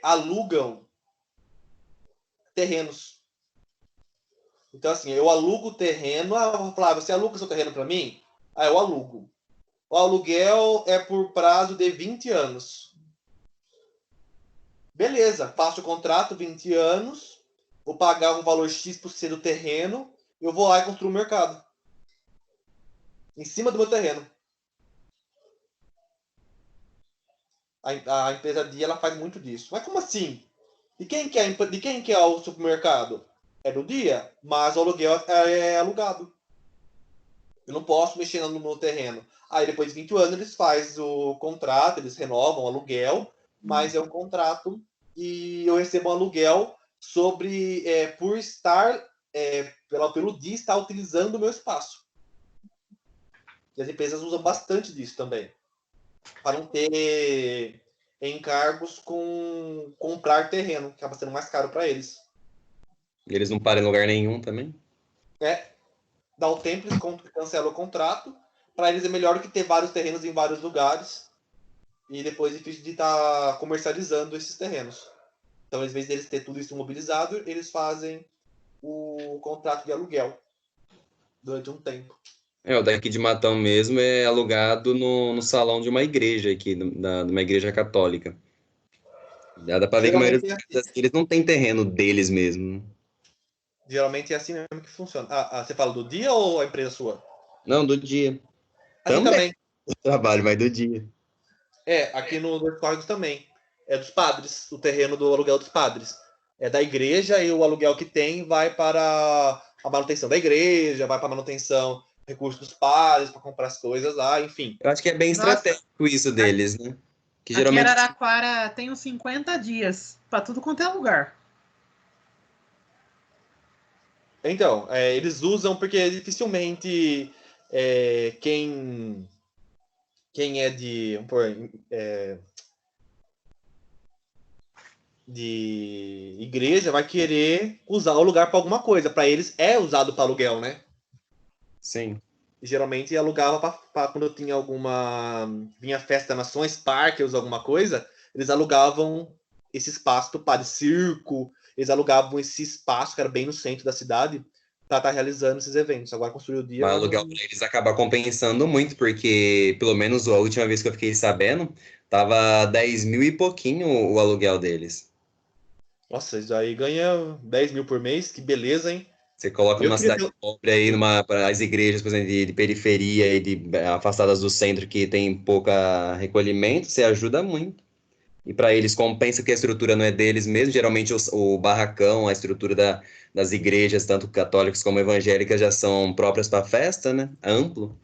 alugam terrenos. Então, assim, eu alugo o terreno. Flávio, você aluga o seu terreno para mim? Eu alugo. O aluguel é por prazo de 20 anos. Beleza, faço o contrato, 20 anos, vou pagar um valor X por ser do terreno, eu vou lá e construo o mercado. Em cima do meu terreno. A empresa Dia, ela faz muito disso. Mas como assim? De quem que é o supermercado? É do Dia, mas o aluguel é alugado. Eu não posso mexer no meu terreno. Aí depois de 20 anos eles fazem o contrato, eles renovam o aluguel, mas é um contrato e eu recebo um aluguel sobre por estar pelo Dia estar utilizando o meu espaço. E as empresas usam bastante disso também, para não ter encargos com comprar terreno, que acaba sendo mais caro para eles. E eles não param em lugar nenhum também? Dá o tempo, eles cancelam o contrato. Para eles é melhor do que ter vários terrenos em vários lugares e depois é difícil de estar comercializando esses terrenos. Então, às vezes eles ter tudo isso imobilizado, eles fazem o contrato de aluguel durante um tempo. O daqui de Matão mesmo é alugado no salão de uma igreja aqui, de uma igreja católica. Dá pra ver que a maioria dos caras assim, eles não tem terreno deles mesmo. Geralmente é assim mesmo que funciona. Você fala do Dia ou a empresa sua? Não, do dia. Aqui também. Do trabalho, mas do dia. Aqui no Dois Córregos também. É dos padres, o terreno do aluguel dos padres. É da igreja e o aluguel que tem vai para a manutenção da igreja, vai para a manutenção, recursos dos padres, para comprar as coisas lá, enfim. Eu acho que é bem estratégico isso deles, né? Que Aqui em geralmente Araraquara tem uns 50 dias para tudo quanto é lugar. Então, eles usam porque dificilmente quem é de, vamos pôr, de igreja vai querer usar o lugar para alguma coisa. Para eles é usado para aluguel, né? sim. E geralmente alugava para quando tinha vinha festa nações, parques, alguma coisa, eles alugavam esse espaço para circo, eles alugavam esse espaço que era bem no centro da cidade para estar realizando esses eventos. Agora construir o Dia Mas aluguel para eles acaba compensando muito, porque pelo menos a última vez que eu fiquei sabendo, tava 10 mil e pouquinho o aluguel deles. Nossa, isso aí ganha 10 mil por mês, que beleza, hein? Você coloca Eu numa queria cidade ter. pobre aí, as igrejas, por exemplo, de periferia e afastadas do centro que tem pouca recolhimento, você ajuda muito. E para eles compensa que a estrutura não é deles mesmo. Geralmente o barracão, a estrutura das igrejas, tanto católicas como evangélicas, já são próprias para festa, né? Amplo.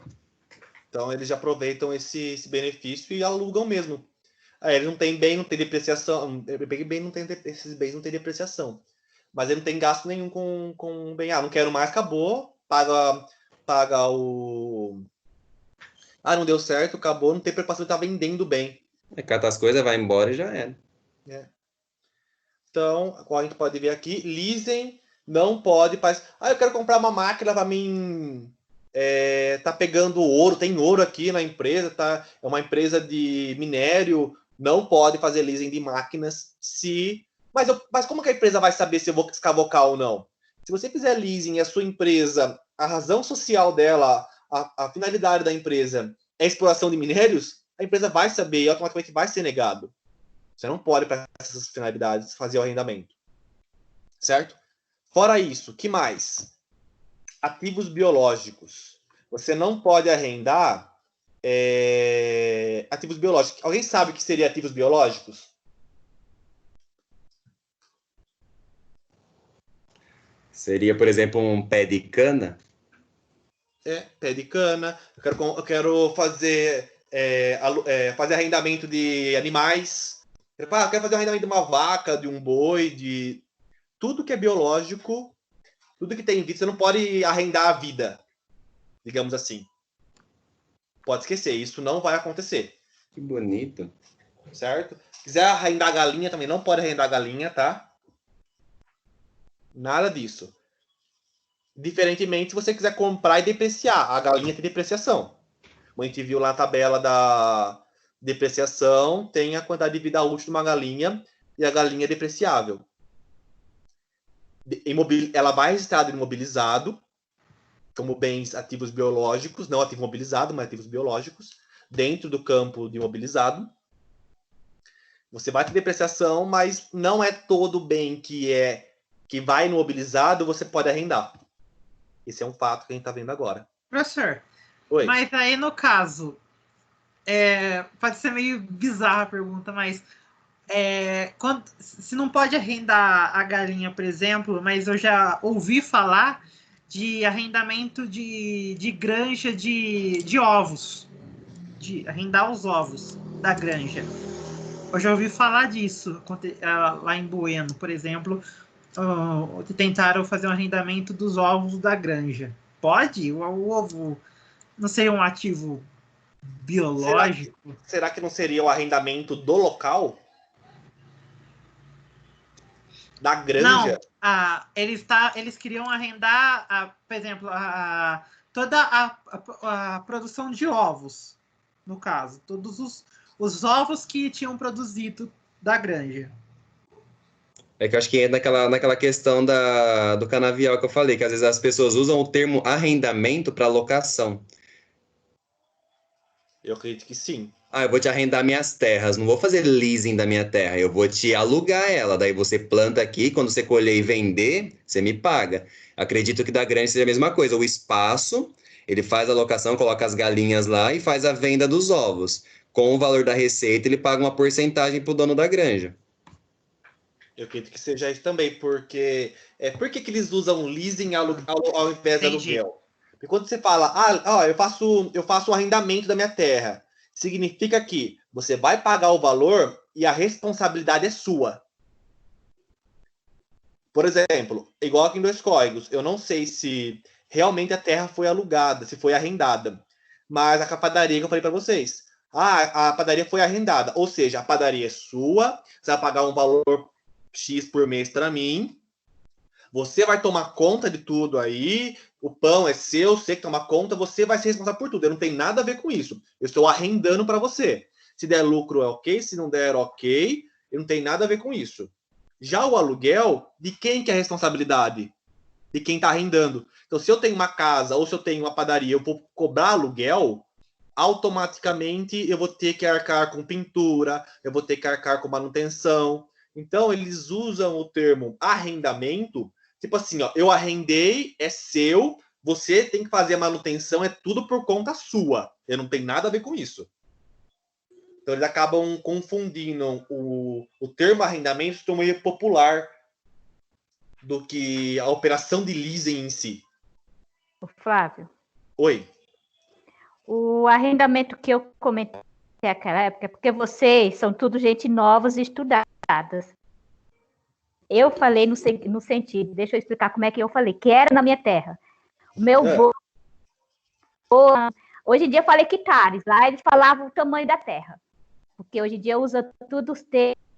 Então eles já aproveitam esse benefício e alugam mesmo. Eles não têm bem, não tem depreciação. Bem, não tem, esses bens não têm depreciação. Mas ele não tem gasto nenhum com bem. Não quero mais, acabou. Paga o. Não deu certo, acabou. Não tem preocupação de estar vendendo bem. Cata as coisas, vai embora e já era. Então, a gente pode ver aqui, leasing não pode. Eu quero comprar uma máquina para mim. Tá pegando ouro, tem ouro aqui na empresa, tá? É uma empresa de minério, não pode fazer leasing de máquinas se. Mas como que a empresa vai saber se eu vou escavocar ou não? Se você fizer leasing e a sua empresa, a razão social dela, a finalidade da empresa é a exploração de minérios, a empresa vai saber e automaticamente vai ser negado. Você não pode, para essas finalidades, fazer o arrendamento. Certo? Fora isso, que mais? Ativos biológicos. Você não pode arrendar ativos biológicos. Alguém sabe o que seria ativos biológicos? Seria, por exemplo, um pé de cana? Pé de cana. Eu quero fazer, fazer arrendamento de animais. Eu quero fazer arrendamento de uma vaca, de um boi, de tudo que é biológico, tudo que tem vida. Você não pode arrendar a vida, digamos assim. Pode esquecer, isso não vai acontecer. Que bonito. Certo? Quiser arrendar galinha também, não pode arrendar galinha, tá? Nada disso. Diferentemente, se você quiser comprar e depreciar, a galinha tem depreciação. Como a gente viu lá na tabela da depreciação, tem a quantidade de vida útil de uma galinha e a galinha é depreciável. Ela vai registrada imobilizado, como bens ativos biológicos, não ativo imobilizado, mas ativos biológicos, dentro do campo de imobilizado. Você vai ter depreciação, mas não é todo bem que vai no mobilizado, você pode arrendar. Esse é um fato que a gente está vendo agora. Professor, Oi. mas aí no caso, pode ser meio bizarra a pergunta, mas se não pode arrendar a galinha, por exemplo, mas eu já ouvi falar de arrendamento de granja de ovos, de arrendar os ovos da granja. Eu já ouvi falar disso lá em Bueno, por exemplo, tentaram fazer um arrendamento dos ovos da granja. Pode? O ovo não seria um ativo biológico? Será que não seria o arrendamento do local? Da granja? Não, eles queriam arrendar, por exemplo, toda a produção de ovos, no caso. Todos os ovos que tinham produzido da granja. É que eu acho que é naquela questão do canavial que eu falei, que às vezes as pessoas usam o termo arrendamento para locação. Eu acredito que sim. Eu vou te arrendar minhas terras, não vou fazer leasing da minha terra, eu vou te alugar ela, daí você planta aqui, quando você colher e vender, você me paga. Acredito que da granja seja a mesma coisa, o espaço, ele faz a locação, coloca as galinhas lá e faz a venda dos ovos. Com o valor da receita, ele paga uma porcentagem para o dono da granja. Eu acredito que seja isso também, porque... por que eles usam leasing ao invés de aluguel? Porque quando você fala, eu faço o arrendamento da minha terra, significa que você vai pagar o valor e a responsabilidade é sua. Por exemplo, igual aqui em Dois Córregos, eu não sei se realmente a terra foi alugada, se foi arrendada, mas a padaria que eu falei para vocês, a padaria foi arrendada, ou seja, a padaria é sua, você vai pagar um valor X por mês para mim, você vai tomar conta de tudo aí, o pão é seu, você que toma conta, você vai ser responsável por tudo. Eu não tenho nada a ver com isso. Eu estou arrendando para você. Se der lucro é ok, se não der ok, eu não tenho nada a ver com isso. Já o aluguel, de quem que é a responsabilidade? De quem está arrendando. Então, se eu tenho uma casa ou se eu tenho uma padaria, eu vou cobrar aluguel, automaticamente eu vou ter que arcar com pintura, eu vou ter que arcar com manutenção. Então, eles usam o termo arrendamento, tipo assim, eu arrendei, é seu, você tem que fazer a manutenção, é tudo por conta sua. Eu não tenho nada a ver com isso. Então, eles acabam confundindo o termo arrendamento como meio popular do que a operação de leasing em si. Flávio. Oi. O arrendamento que eu comentei naquela época é porque vocês são tudo gente novas e estudadas. Eu falei no sentido, deixa eu explicar como é que eu falei, que era na minha terra. O meu avô, hoje em dia eu falo hectares, lá eles falavam o tamanho da terra. Porque hoje em dia usa todos os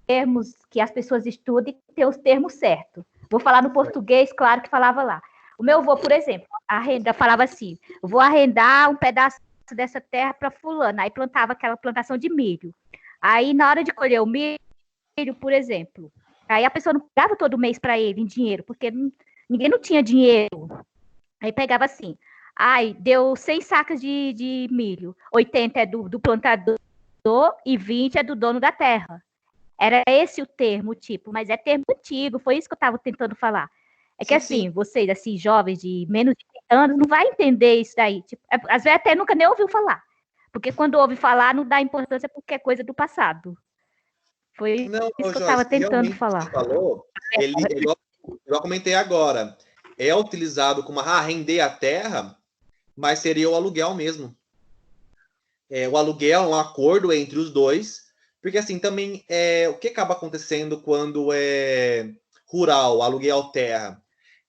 termos que as pessoas estudam e tem os termos certos. Vou falar no português, claro que falava lá. O meu avô, por exemplo, falava assim, vou arrendar um pedaço dessa terra para fulano. Aí plantava aquela plantação de milho. Aí, na hora de colher o milho, por exemplo, aí a pessoa não pagava todo mês para ele em dinheiro, porque ninguém não tinha dinheiro. Aí pegava assim, deu 100 sacas de milho, 80 é do plantador e 20 é do dono da terra. Era esse o termo, tipo, mas é termo antigo, foi isso que eu estava tentando falar. É que assim, vocês, assim, jovens de menos de 30 anos, não vai entender isso daí. Tipo, às vezes até nunca nem ouviu falar. Porque quando ouve falar, não dá importância porque é coisa do passado. Foi isso que eu estava tentando falar. Você falou, igual eu comentei agora, é utilizado como render a terra, mas seria o aluguel mesmo. O aluguel é um acordo entre os dois, porque assim, também o que acaba acontecendo quando é rural, aluguel terra?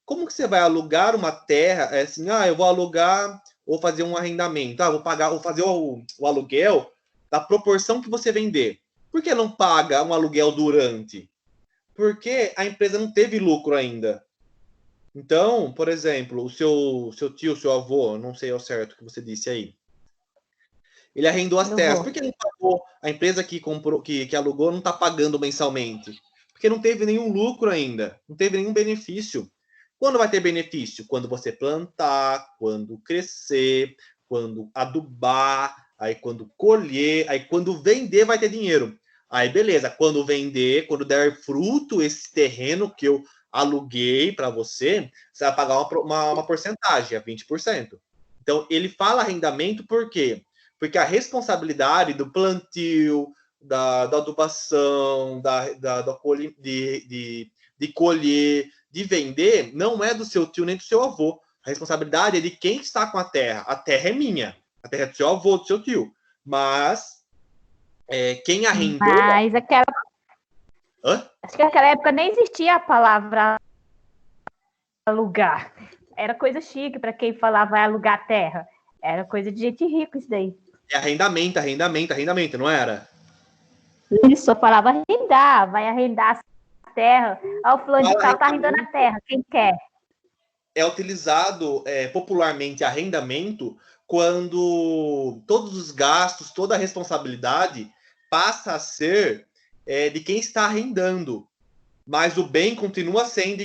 Como que você vai alugar uma terra, assim, eu vou alugar ou fazer um arrendamento, vou fazer o aluguel da proporção que você vender. Por que não paga um aluguel durante? Porque a empresa não teve lucro ainda. Então, por exemplo, o seu tio, seu avô, não sei ao certo o que você disse aí, ele arrendou as terras. Por que não pagou? A empresa que comprou, que alugou, não está pagando mensalmente? Porque não teve nenhum lucro ainda, não teve nenhum benefício. Quando vai ter benefício? Quando você plantar, quando crescer, quando adubar, aí quando colher, aí quando vender vai ter dinheiro. Aí, beleza. Quando vender, quando der fruto esse terreno que eu aluguei para você, você vai pagar uma porcentagem, é 20%. Então, ele fala arrendamento por quê? Porque a responsabilidade do plantio, da adubação, de colher, de vender, não é do seu tio nem do seu avô. A responsabilidade é de quem está com a terra. A terra é minha. A terra é do seu avô, do seu tio. Mas quem arrendou... Mas aquela... Hã? Acho que naquela época nem existia a palavra alugar. Era coisa chique para quem falava vai alugar terra. Era coisa de gente rica isso daí. É arrendamento, não era? Isso, só falava arrendar, vai arrendar a terra. Ah, o fulano de tal tá arrendando a terra, quem quer? É utilizado popularmente arrendamento quando todos os gastos, toda a responsabilidade passa a ser de quem está arrendando, mas o bem continua sendo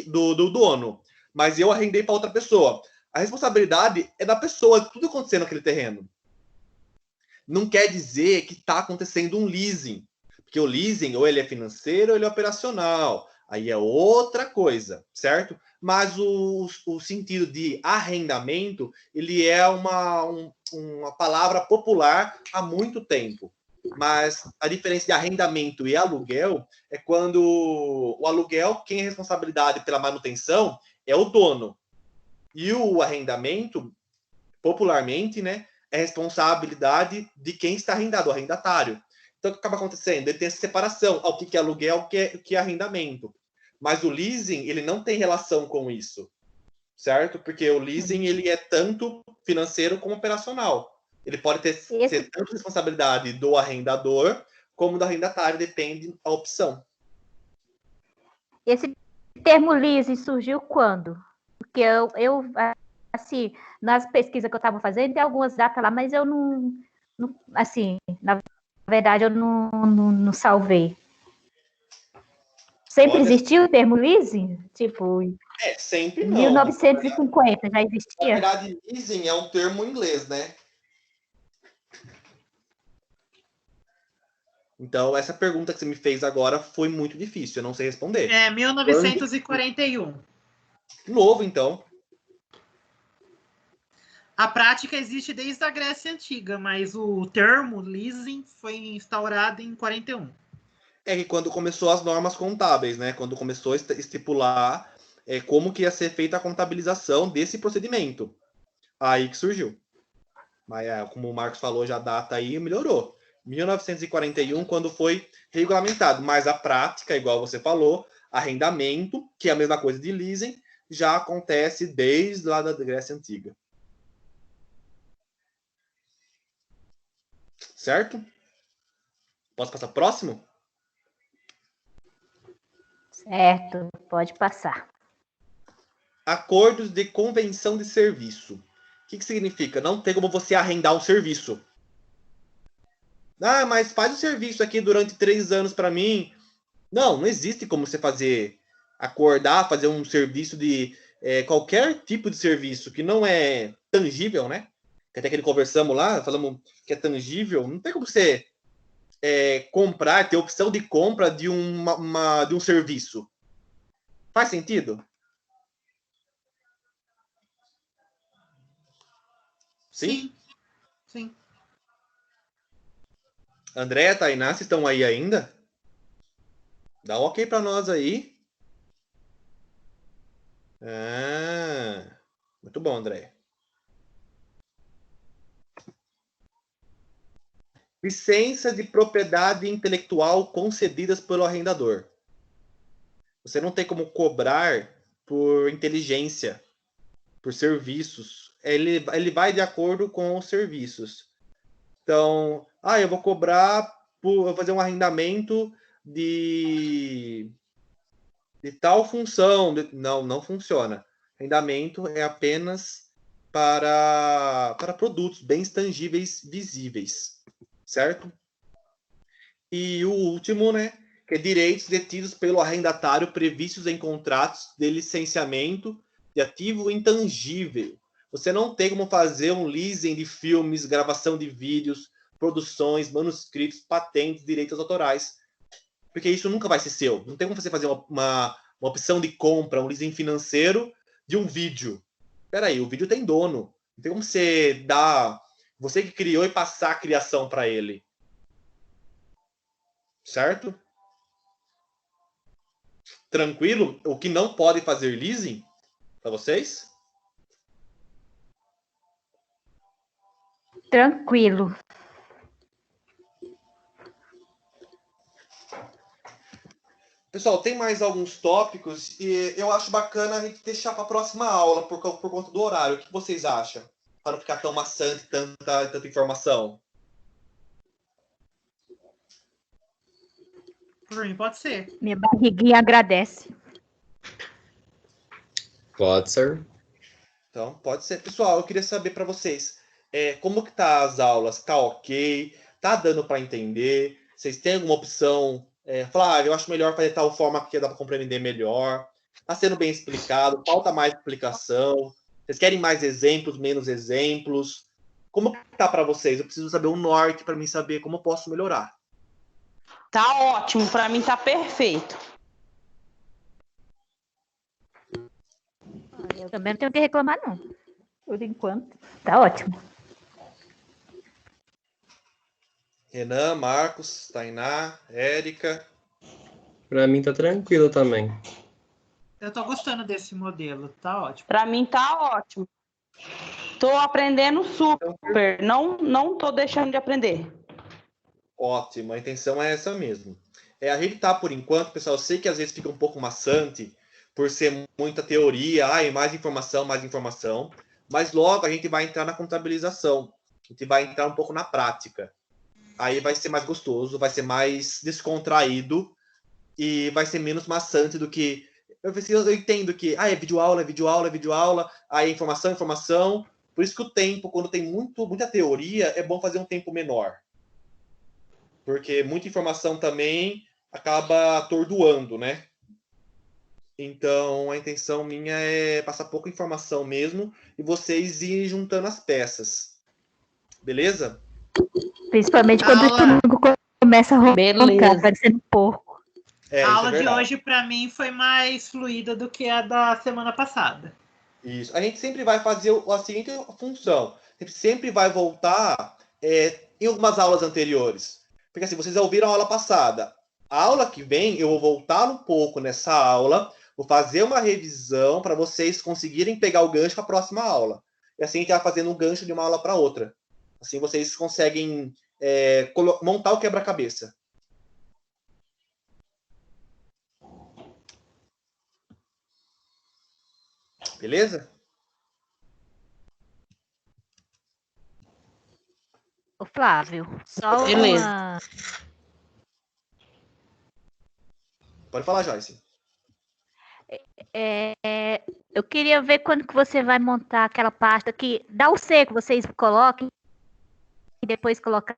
do dono. Mas eu arrendei para outra pessoa. A responsabilidade é da pessoa, tudo acontecendo naquele terreno. Não quer dizer que está acontecendo um leasing, porque o leasing ou ele é financeiro ou ele é operacional. Aí é outra coisa, certo? Mas o sentido de arrendamento, ele é uma palavra popular há muito tempo. Mas a diferença de arrendamento e aluguel é quando o aluguel, quem é responsabilidade pela manutenção é o dono. E o arrendamento, popularmente, né, é responsabilidade de quem está arrendado, o arrendatário. Então, o que acaba acontecendo? Ele tem essa separação ao que é aluguel, o que é arrendamento. Mas o leasing, ele não tem relação com isso, certo? Porque o leasing, ele é tanto financeiro como operacional. Ele pode ser tanto responsabilidade do arrendador como do arrendatário, depende da opção. Esse termo leasing surgiu quando? Porque eu assim, nas pesquisas que eu estava fazendo, tem algumas datas lá, mas eu não assim, na verdade, eu não salvei. Sempre existiu o termo leasing? Tipo, sempre não. 1950 já existia? Na verdade, leasing é um termo em inglês, né? Então, essa pergunta que você me fez agora foi muito difícil, eu não sei responder. 1941. Novo, então. A prática existe desde a Grécia Antiga, mas o termo leasing foi instaurado em 41. É que quando começou as normas contábeis, né? Quando começou a estipular como que ia ser feita a contabilização desse procedimento. Aí que surgiu. Mas, como o Marcos falou, já a data aí melhorou. 1941, quando foi regulamentado. Mas a prática, igual você falou, arrendamento, que é a mesma coisa de leasing, já acontece desde lá da Grécia Antiga. Certo? Posso passar próximo? Certo, pode passar. Acordos de convenção de serviço. O que significa? Não tem como você arrendar um serviço. Ah, mas faz o serviço aqui durante 3 anos para mim. Não existe como você fazer um serviço de qualquer tipo de serviço que não é tangível, né? Que até que conversamos lá, falamos que é tangível. Não tem como você comprar, ter opção de compra de um serviço. Faz sentido? Sim? Sim. André, Tainá, vocês estão aí ainda? Dá um ok para nós aí. Muito bom, André. Licença de propriedade intelectual concedidas pelo arrendador. Você não tem como cobrar por inteligência, por serviços. Ele vai de acordo com os serviços. Então, eu vou cobrar vou fazer um arrendamento de tal função. Não funciona. Arrendamento é apenas para produtos, bens tangíveis, visíveis. Certo? E o último, né, que é direitos detidos pelo arrendatário previstos em contratos de licenciamento de ativo intangível. Você não tem como fazer um leasing de filmes, gravação de vídeos, produções, manuscritos, patentes, direitos autorais. Porque isso nunca vai ser seu. Não tem como você fazer uma opção de compra, um leasing financeiro de um vídeo. Peraí, o vídeo tem dono. Não tem como você dar... Você que criou e passar a criação para ele. Certo? Tranquilo? O que não pode fazer leasing para vocês? Tranquilo. Pessoal, tem mais alguns tópicos e eu acho bacana a gente deixar para a próxima aula por conta do horário. O que vocês acham? Para não ficar tão maçante, tanta informação. Por mim, pode ser. Minha barriguinha agradece. Pode ser. Então, pode ser. Pessoal, eu queria saber para vocês, como que tá as aulas? Tá ok? Tá dando para entender? Vocês têm alguma opção? Flávio, eu acho melhor fazer tal forma que dá para compreender melhor. Tá sendo bem explicado? Falta mais explicação? Vocês querem mais exemplos, menos exemplos? Como que tá para vocês? Eu preciso saber o norte para mim saber como eu posso melhorar. Tá ótimo, para mim tá perfeito. Eu também não tenho o que reclamar, não. Por enquanto. Tá ótimo. Renan, Marcos, Tainá, Érica. Pra mim tá tranquilo também. Eu tô gostando desse modelo, tá ótimo. Para mim tá ótimo. Tô aprendendo super, não tô deixando de aprender. Ótimo, a intenção é essa mesmo. A gente tá, por enquanto, pessoal, eu sei que às vezes fica um pouco maçante por ser muita teoria, mais informação, mas logo a gente vai entrar na contabilização, a gente vai entrar um pouco na prática. Aí vai ser mais gostoso, vai ser mais descontraído e vai ser menos maçante do que... Eu entendo que é videoaula, aí informação. Por isso que o tempo, quando tem muita teoria, é bom fazer um tempo menor. Porque muita informação também acaba atordoando, né? Então, a intenção minha é passar pouca informação mesmo e vocês irem juntando as peças. Beleza? Principalmente quando o domingo começa a roncar, parecendo porco. A aula de hoje, para mim, foi mais fluida do que a da semana passada. Isso. A gente sempre vai fazer a seguinte função. A gente sempre vai voltar em algumas aulas anteriores. Porque assim, vocês já ouviram a aula passada. A aula que vem, eu vou voltar um pouco nessa aula, vou fazer uma revisão para vocês conseguirem pegar o gancho para a próxima aula. E assim a gente vai fazendo um gancho de uma aula para outra. Assim vocês conseguem montar o quebra-cabeça. Beleza? Ô, Flávio, só Beleza. uma... Pode falar, Joyce. Eu queria ver quando que você vai montar aquela pasta que dá o seco, vocês coloquem e depois colocar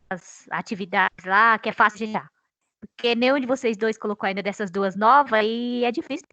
as atividades lá, que é fácil de achar. Porque nenhum de vocês dois colocou ainda dessas duas novas e é difícil